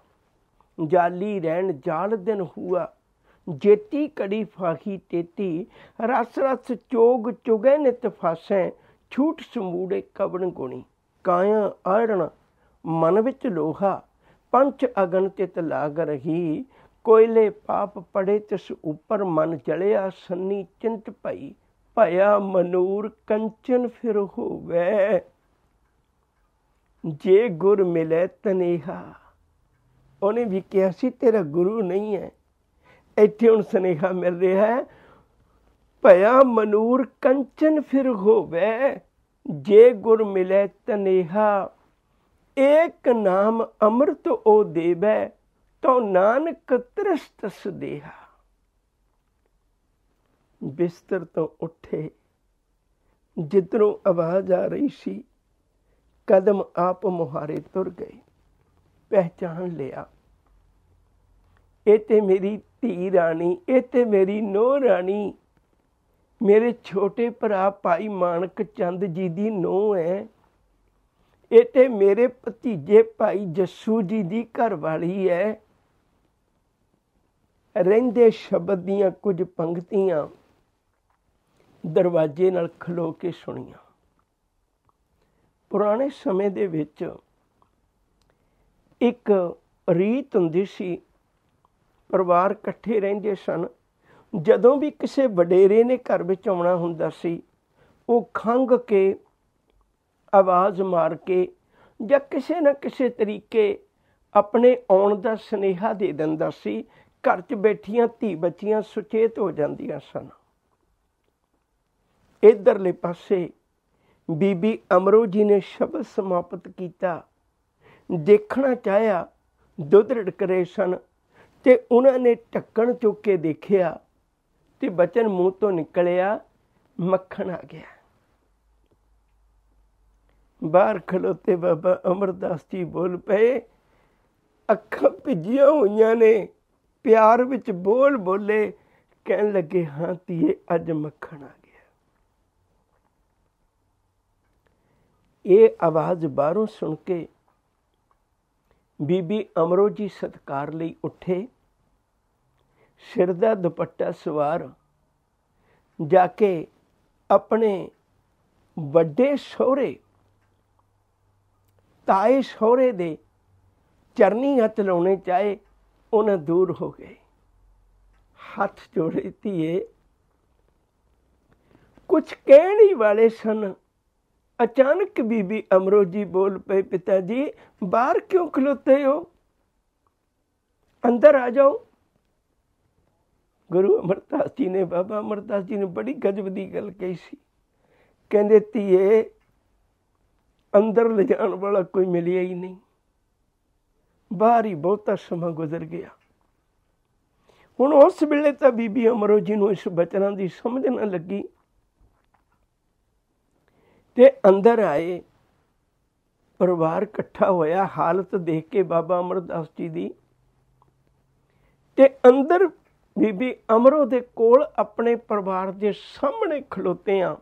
जाली रहन जाल दिन हुआ, जेती कड़ी फाही तेती, रस रस चोग चुगे नित फासैं, छूट समूड़े कवण गुणी। काया आड़न मन विच लोहा, पंच अगन तित लाग रही, कोयले पाप पड़े तिस ऊपर मन जलिया, सन्नी चिंत पई, भया मनूर कंचन फिर होवे, जे गुर मिले तनेहा। उन्हें भी कहा सी तेरा गुरु नहीं है, इत्थे हुण सनेहा मिल रहा है, भया मनूर कंचन फिर होवे, जे गुर मिले तनेहा, एक नाम अमृत ओ देवै, तो नानक तृष्टस देहा। बिस्तर तो उठे, जिधरों आवाज आ रही सी, कदम आप मुहारे तुर गए। पहचान लिया, ये ते मेरी धी रानी, ये ते मेरी नूह रानी, मेरे छोटे भरा भाई मानक चंद जी दी नूह है, ये ते मेरे भतीजे भाई जस्सू जी दी घरवाली है। रहिंदे शब्द दियां कुछ पंक्तियां दरवाजे नाल खलो के सुनिया। पुराने समय दे विच एक रीत हुंदी सी, परिवार इकट्ठे रहिंदे सन। जदों भी किसी वडेरे ने घर विच आउणा हुंदा सी, वो खंघ के आवाज़ मार के या किसी न किसी तरीके अपने आउण दा सुनेहा दे दिंदा सी। घर च बैठियां धी बच्चियां सुचेत हो जांदियां सन। इधरले पासे बीबी अमरो जी ने शब्द समाप्त किया, देखना चाहया, दुध रिड़क रहे सन, ते उन्होंने ढक्कन चुक के देखिया, ते बचन मूँह तो निकलिया, मक्खन आ गया। बाहर खलोते बाबा अमरदास जी बोल पे, अखां भिजियां होइयां ने, प्यार विच बोल बोले, कहन लगे हाँ धीए अज मक्खन आ गया। ये आवाज़ बाहरों सुन के बीबी अमरो जी सत्कार लई उठे, सिर दा दुपट्टा सवार जाके अपने वड्डे सहुरे ताए सहुरे दे ਚਰਨੀ ਹੱਥ ਲਾਉਣੇ ਚਾਹੇ, ਉਹਨਾਂ ਦੂਰ ਹੋ ਗਏ। ਹੱਥ ਜੋੜੇ ਧੀਏ, ਕੁਛ ਕਹਿਣ ਹੀ ਵਾਲੇ ਸਨ। ਅਚਾਨਕ ਬੀਬੀ ਅਮਰੋ ਜੀ ਬੋਲ ਪਏ, ਪਿਤਾ ਜੀ ਬਾਹਰ ਕਿਉਂ ਖਲੋਤੇ ਹੋ, ਅੰਦਰ ਆ ਜਾਓ। ਗੁਰੂ ਅਮਰਦਾਸ ਜੀ ਨੇ, ਬਾਬਾ ਅਮਰਦਾਸ ਜੀ ਨੇ ਬੜੀ ਗਜਬ ਦੀ ਗੱਲ ਕਹੀ ਸੀ। ਕਹਿੰਦੇ ਧੀਏ, ਅੰਦਰ ਲਿਜਾਣ ਵਾਲਾ ਕੋਈ ਮਿਲਿਆ ਹੀ ਨਹੀਂ, ਬਾਹਰ ਹੀ ਬਹੁਤਾ ਸਮਾਂ ਗੁਜ਼ਰ ਗਿਆ। ਹੁਣ ਉਸ ਵੇਲੇ ਤਾਂ ਬੀਬੀ ਅਮਰੋ ਜੀ ਨੂੰ ਇਸ ਬਚਨਾਂ ਦੀ ਸਮਝ ਨਾ ਲੱਗੀ ਤੇ ਅੰਦਰ ਆਏ। ਪਰਿਵਾਰ ਇਕੱਠਾ ਹੋਇਆ, ਹਾਲਤ ਦੇਖ ਕੇ ਬਾਬਾ ਅਮਰਦਾਸ ਜੀ ਦੀ, ਤੇ ਅੰਦਰ ਬੀਬੀ ਅਮਰੋ ਦੇ ਕੋਲ ਆਪਣੇ ਪਰਿਵਾਰ ਦੇ ਸਾਹਮਣੇ ਖਲੋਤਿਆਂ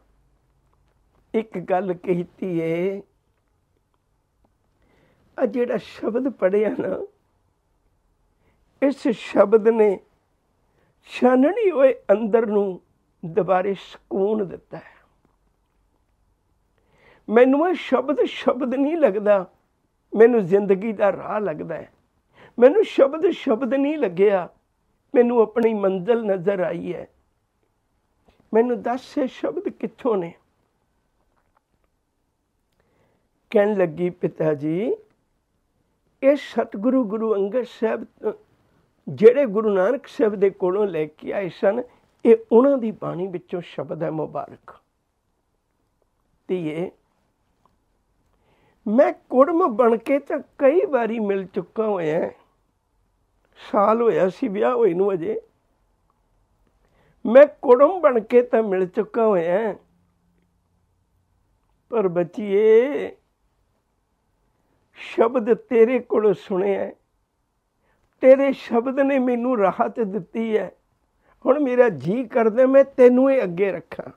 ਇੱਕ ਗੱਲ ਕਹੀਤੀ ਏ। ਆ ਜਿਹੜਾ ਸ਼ਬਦ ਪੜਿਆ ਨਾ, ਇਸ ਸ਼ਬਦ ਨੇ ਛਾਨਣੀ ਹੋਏ ਅੰਦਰ ਨੂੰ ਦੁਬਾਰੇ ਸਕੂਨ ਦਿੱਤਾ ਹੈ। ਮੈਨੂੰ ਇਹ ਸ਼ਬਦ ਨਹੀਂ ਲੱਗਦਾ, ਮੈਨੂੰ ਜ਼ਿੰਦਗੀ ਦਾ ਰਾਹ ਲੱਗਦਾ ਹੈ। ਮੈਨੂੰ ਸ਼ਬਦ ਨਹੀਂ ਲੱਗਿਆ, ਮੈਨੂੰ ਆਪਣੀ ਮੰਜ਼ਿਲ ਨਜ਼ਰ ਆਈ ਹੈ। ਮੈਨੂੰ ਦੱਸ ਇਹ ਸ਼ਬਦ ਕਿੱਥੋਂ ਨੇ? ਕਹਿਣ ਲੱਗੀ, ਪਿਤਾ ਜੀ ਇਹ ਸਤਿਗੁਰੂ ਗੁਰੂ ਅੰਗਦ ਸਾਹਿਬ ਜਿਹੜੇ ਗੁਰੂ ਨਾਨਕ ਸਾਹਿਬ ਦੇ ਕੋਲੋਂ ਲੈ ਕੇ ਆਏ ਸਨ, ਇਹ ਉਹਨਾਂ ਦੀ ਬਾਣੀ ਵਿੱਚੋਂ ਸ਼ਬਦ ਹੈ ਮੁਬਾਰਕ। ਧੀਏ, ਮੈਂ ਕੁੜਮ ਬਣ ਕੇ ਤਾਂ ਕਈ ਵਾਰੀ ਮਿਲ ਚੁੱਕਾ ਹੋਇਆ। ਸਾਲ ਹੋਇਆ ਸੀ ਵਿਆਹ ਹੋਏ ਨੂੰ, ਅਜੇ ਮੈਂ ਕੁੜਮ ਬਣ ਕੇ ਤਾਂ ਮਿਲ ਚੁੱਕਾ ਹੋਇਆ। ਪਰ ਬੱਚੀਏ, ਸ਼ਬਦ ਤੇਰੇ ਕੋਲੋਂ ਸੁਣਿਆ, ਤੇਰੇ ਸ਼ਬਦ ਨੇ ਮੈਨੂੰ ਰਾਹਤ ਦਿੱਤੀ ਹੈ। ਹੁਣ ਮੇਰਾ ਜੀ ਕਰਦਾ ਮੈਂ ਤੈਨੂੰ ਇਹ ਅੱਗੇ ਰੱਖਾਂ।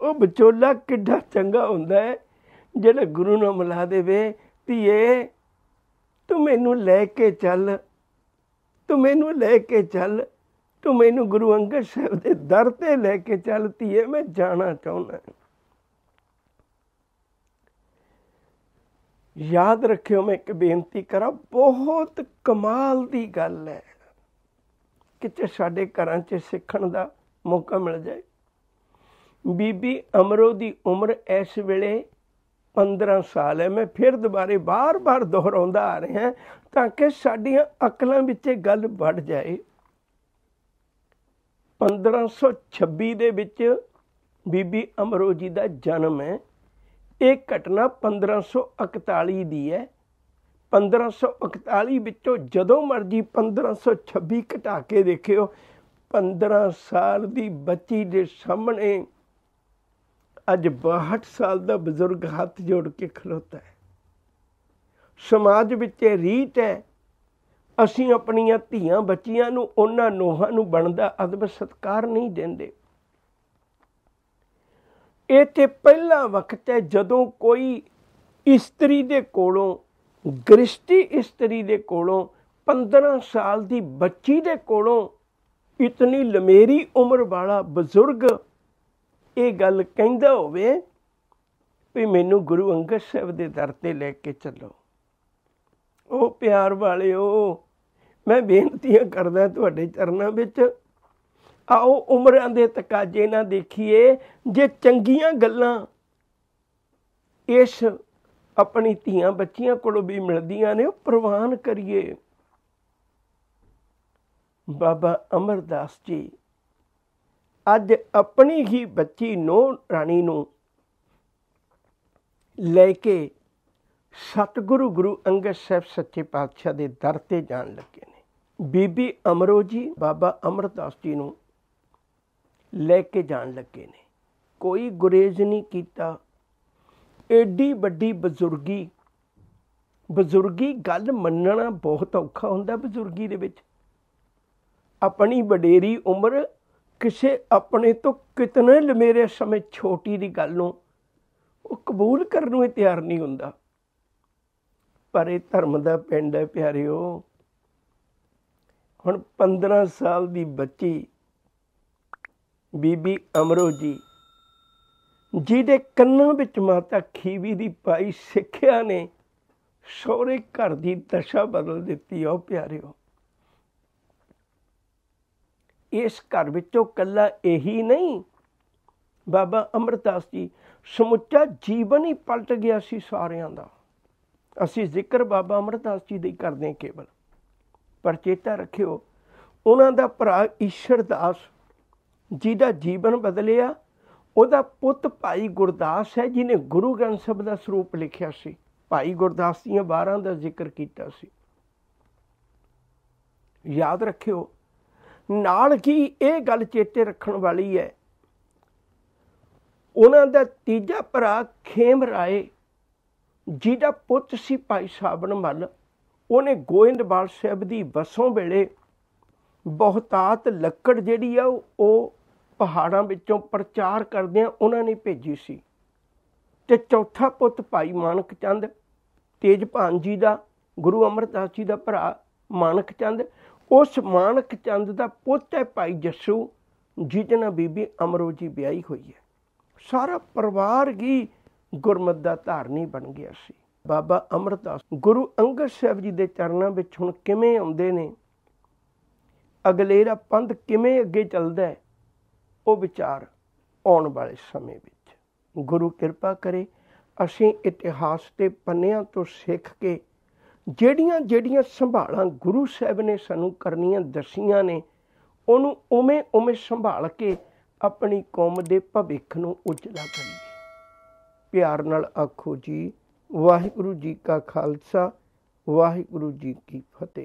ਉਹ ਵਿਚੋਲਾ ਕਿੱਡਾ ਚੰਗਾ ਹੁੰਦਾ ਹੈ ਜਿਹੜਾ ਗੁਰੂ ਨਾਲ ਮਿਲਾ ਦੇਵੇ। ਧੀਏ, ਤੂੰ ਮੈਨੂੰ ਲੈ ਕੇ ਚੱਲ, ਤੂੰ ਮੈਨੂੰ ਲੈ ਕੇ ਚੱਲ, ਤੂੰ ਮੈਨੂੰ ਗੁਰੂ ਅੰਗਦ ਸਾਹਿਬ ਦੇ ਦਰ ਤੇ ਲੈ ਕੇ ਚੱਲ। ਧੀਏ, ਮੈਂ ਜਾਣਾ ਚਾਹੁੰਦਾ। ਯਾਦ ਰੱਖਿਓ, ਮੈਂ ਇੱਕ ਬੇਨਤੀ ਕਰਾਂ, ਬਹੁਤ ਕਮਾਲ ਦੀ ਗੱਲ ਹੈ, ਕਿਤੇ ਸਾਡੇ ਘਰਾਂ 'ਚ ਸਿੱਖਣ ਦਾ ਮੌਕਾ ਮਿਲ ਜਾਏ। ਬੀਬੀ ਅਮਰੋ ਦੀ ਉਮਰ ਇਸ ਵੇਲੇ 15 ਸਾਲ ਹੈ। ਮੈਂ ਫਿਰ ਦੁਬਾਰੇ ਬਾਰ-ਬਾਰ ਦੁਹਰਾਉਂਦਾ ਆ ਰਿਹਾ ਤਾਂ ਕਿ ਸਾਡੀਆਂ ਅਕਲਾਂ ਵਿੱਚ ਇਹ ਗੱਲ ਵੜ ਜਾਏ। 1526 ਦੇ ਵਿੱਚ ਬੀਬੀ ਅਮਰੋ ਜੀ ਦਾ ਜਨਮ ਹੈ। ਇਹ ਘਟਨਾ 1541 ਦੀ ਹੈ। 1541 ਵਿੱਚੋਂ ਜਦੋਂ ਮਰਜੀ 1526 ਘਟਾ ਕੇ ਦੇਖਿਓ, 15 ਸਾਲ ਦੀ ਬੱਚੀ ਦੇ ਸਾਹਮਣੇ ਅੱਜ 62 ਸਾਲ ਦਾ ਬਜ਼ੁਰਗ ਹੱਥ ਜੋੜ ਕੇ ਖਲੋਤਾ ਹੈ। ਸਮਾਜ ਵਿੱਚ ਇਹ ਰੀਤ ਹੈ, ਅਸੀਂ ਆਪਣੀਆਂ ਧੀਆਂ ਬੱਚੀਆਂ ਨੂੰ, ਉਹਨਾਂ ਨੋਹਾਂ ਨੂੰ ਬਣਦਾ ਅਦਬ ਸਤਿਕਾਰ ਨਹੀਂ ਦਿੰਦੇ। ਇਹ ਤੇ ਪਹਿਲਾ ਵਕਤ ਹੈ ਜਦੋਂ ਕੋਈ ਇਸਤਰੀ ਦੇ ਕੋਲੋਂ, ਗ੍ਰਿਸ਼ਟੀ ਇਸਤਰੀ ਦੇ ਕੋਲੋਂ, 15 ਸਾਲ ਦੀ ਬੱਚੀ ਦੇ ਕੋਲੋਂ ਇਤਨੀ ਲੰਮੇਰੀ ਉਮਰ ਵਾਲਾ ਬਜ਼ੁਰਗ ਇਹ ਗੱਲ ਕਹਿੰਦਾ ਹੋਵੇ ਵੀ ਮੈਨੂੰ ਗੁਰੂ ਅੰਗਦ ਸਾਹਿਬ ਦੇ ਦਰ ਤੇ ਲੈ ਕੇ ਚੱਲੋ। ਉਹ ਪਿਆਰ ਵਾਲਿਓ, ਮੈਂ ਬੇਨਤੀਆਂ ਕਰਦਾ ਤੁਹਾਡੇ ਚਰਨਾਂ ਵਿੱਚ, ਆਓ ਉਮਰਾਂ ਦੇ ਤਕਾਜ਼ੇ ਨਾ ਦੇਖੀਏ। ਜੇ ਚੰਗੀਆਂ ਗੱਲਾਂ ਇਸ ਆਪਣੀ ਧੀਆਂ ਬੱਚੀਆਂ ਕੋਲੋਂ ਵੀ ਮਿਲਦੀਆਂ ਨੇ, ਉਹ ਪ੍ਰਵਾਨ ਕਰੀਏ। ਬਾਬਾ ਅਮਰਦਾਸ ਜੀ ਅੱਜ ਆਪਣੀ ਹੀ ਬੱਚੀ ਨੂੰਹ ਰਾਣੀ ਨੂੰ ਲੈ ਕੇ ਸਤਿਗੁਰੂ ਗੁਰੂ ਅੰਗਦ ਸਾਹਿਬ ਸੱਚੇ ਪਾਤਸ਼ਾਹ ਦੇ ਦਰ ਤੇ ਜਾਣ ਲੱਗੇ ਨੇ। ਬੀਬੀ ਅਮਰੋ ਜੀ ਬਾਬਾ ਅਮਰਦਾਸ ਜੀ ਨੂੰ ਲੈ ਕੇ ਜਾਣ ਲੱਗੇ ਨੇ। ਕੋਈ ਗੁਰੇਜ਼ ਨਹੀਂ ਕੀਤਾ। ਏਡੀ ਵੱਡੀ ਬਜ਼ੁਰਗੀ ਗੱਲ ਮੰਨਣਾ ਬਹੁਤ ਔਖਾ ਹੁੰਦਾ। ਬਜ਼ੁਰਗੀ ਦੇ ਵਿੱਚ ਆਪਣੀ ਵਡੇਰੀ ਉਮਰ ਕਿਸੇ ਆਪਣੇ ਤੋਂ ਕਿਤਨੇ ਲੰਮੇਰੇ ਸਮੇਂ ਛੋਟੀ ਦੀ ਗੱਲ ਨੂੰ ਉਹ ਕਬੂਲ ਕਰਨ ਨੂੰ ਤਿਆਰ ਨਹੀਂ ਹੁੰਦਾ। ਪਰ ਇਹ ਧਰਮ ਦਾ ਪਿੰਡ ਹੈ ਪਿਆਰਿਓ। ਹੁਣ 15 ਸਾਲ ਦੀ ਬੱਚੀ ਬੀਬੀ ਅਮਰੋ ਜੀ, ਜਿਹਦੇ ਕੰਨਾਂ ਵਿੱਚ ਮਾਤਾ ਖੀਵੀ ਦੀ ਪਾਈ ਸਿੱਖਿਆ ਨੇ ਸਹੁਰੇ ਘਰ ਦੀ ਦਸ਼ਾ ਬਦਲ ਦਿੱਤੀ ਉਹ ਪਿਆਰਿਓ। ਇਸ ਘਰ ਵਿੱਚੋਂ ਕੱਲਾ ਇਹੀ ਨਹੀਂ, ਬਾਬਾ ਅਮਰਦਾਸ ਜੀ ਸਮੁੱਚਾ ਜੀਵਨ ਹੀ ਪਲਟ ਗਿਆ ਸੀ ਸਾਰਿਆਂ ਦਾ। ਅਸੀਂ ਜ਼ਿਕਰ ਬਾਬਾ ਅਮਰਦਾਸ ਜੀ ਦੀ ਕਰਦੇ ਹਾਂ ਕੇਵਲ, ਪਰ ਚੇਤਾ ਰੱਖਿਓ ਉਹਨਾਂ ਦਾ ਭਰਾ ਈਸ਼ਰ ਦਾਸ ਜਿਹਦਾ ਜੀਵਨ ਬਦਲਿਆ, ਉਹਦਾ ਪੁੱਤ ਭਾਈ ਗੁਰਦਾਸ ਹੈ ਜਿਹਨੇ ਗੁਰੂ ਗ੍ਰੰਥ ਸਾਹਿਬ ਦਾ ਸਰੂਪ ਲਿਖਿਆ ਸੀ। ਭਾਈ ਗੁਰਦਾਸ ਦੀਆਂ 12 ਦਾ ਜ਼ਿਕਰ ਕੀਤਾ ਸੀ, ਯਾਦ ਰੱਖਿਓ। ਨਾਲ ਹੀ ਇਹ ਗੱਲ ਚੇਤੇ ਰੱਖਣ ਵਾਲੀ ਹੈ, ਉਹਨਾਂ ਦਾ ਤੀਜਾ ਭਰਾ ਖੇਮ ਰਾਏ ਜਿਹਦਾ ਪੁੱਤ ਸੀ ਭਾਈ ਸਾਬਣ ਮੱਲ, ਉਹਨੇ ਗੋਇੰਦਵਾਲ ਸਾਹਿਬ ਦੀ ਵਸੋਂ ਵੇਲੇ ਬਹੁਤਾਤ ਲੱਕੜ ਜਿਹੜੀ ਆ ਉਹ ਪਹਾੜਾਂ ਵਿੱਚੋਂ ਪ੍ਰਚਾਰ ਕਰਦਿਆਂ ਉਹਨਾਂ ਨੇ ਭੇਜੀ ਸੀ। ਤੇ ਚੌਥਾ ਪੁੱਤ ਭਾਈ ਮਾਨਕ ਚੰਦ ਤੇਜਭਾਨ ਜੀ ਦਾ, ਗੁਰੂ ਅਮਰਦਾਸ ਜੀ ਦਾ ਭਰਾ ਮਾਨਕ ਚੰਦ, ਉਸ ਮਾਨਕ ਚੰਦ ਦਾ ਪੁੱਤ ਹੈ ਭਾਈ ਜੱਸੂ ਜਿਹਦੇ ਨਾਲ ਬੀਬੀ ਅਮਰੋ ਜੀ ਵਿਆਹੀ ਹੋਈ ਹੈ। ਸਾਰਾ ਪਰਿਵਾਰ ਹੀ ਗੁਰਮਤ ਦਾ ਧਾਰਨੀ ਬਣ ਗਿਆ ਸੀ। ਬਾਬਾ ਅਮਰਦਾਸ ਗੁਰੂ ਅੰਗਦ ਸਾਹਿਬ ਜੀ ਦੇ ਚਰਨਾਂ ਵਿੱਚ ਹੁਣ ਕਿਵੇਂ ਆਉਂਦੇ ਨੇ, ਅਗਲੇਰਾ ਪੰਥ ਕਿਵੇਂ ਅੱਗੇ ਚੱਲਦਾ ਹੈ, ਉਹ ਵਿਚਾਰ ਆਉਣ ਵਾਲੇ ਸਮੇਂ ਵਿੱਚ। ਗੁਰੂ ਕਿਰਪਾ ਕਰੇ ਅਸੀਂ ਇਤਿਹਾਸ ਦੇ ਪੰਨਿਆਂ ਤੋਂ ਸਿੱਖ ਕੇ ਜਿਹੜੀਆਂ ਜਿਹੜੀਆਂ ਸੰਭਾਲਾਂ ਗੁਰੂ ਸਾਹਿਬ ਨੇ ਸਾਨੂੰ ਕਰਨੀਆਂ ਦੱਸੀਆਂ ਨੇ, ਉਹਨੂੰ ਉਵੇਂ ਉਵੇਂ ਸੰਭਾਲ ਕੇ ਆਪਣੀ ਕੌਮ ਦੇ ਭਵਿੱਖ ਨੂੰ ਉਜਲਾ ਕਰੀਏ। ਪਿਆਰ ਨਾਲ ਆਖੋ ਜੀ, ਵਾਹਿਗੁਰੂ ਜੀ ਕਾ ਖਾਲਸਾ, ਵਾਹਿਗੁਰੂ ਜੀ ਕੀ ਫਤਿਹ।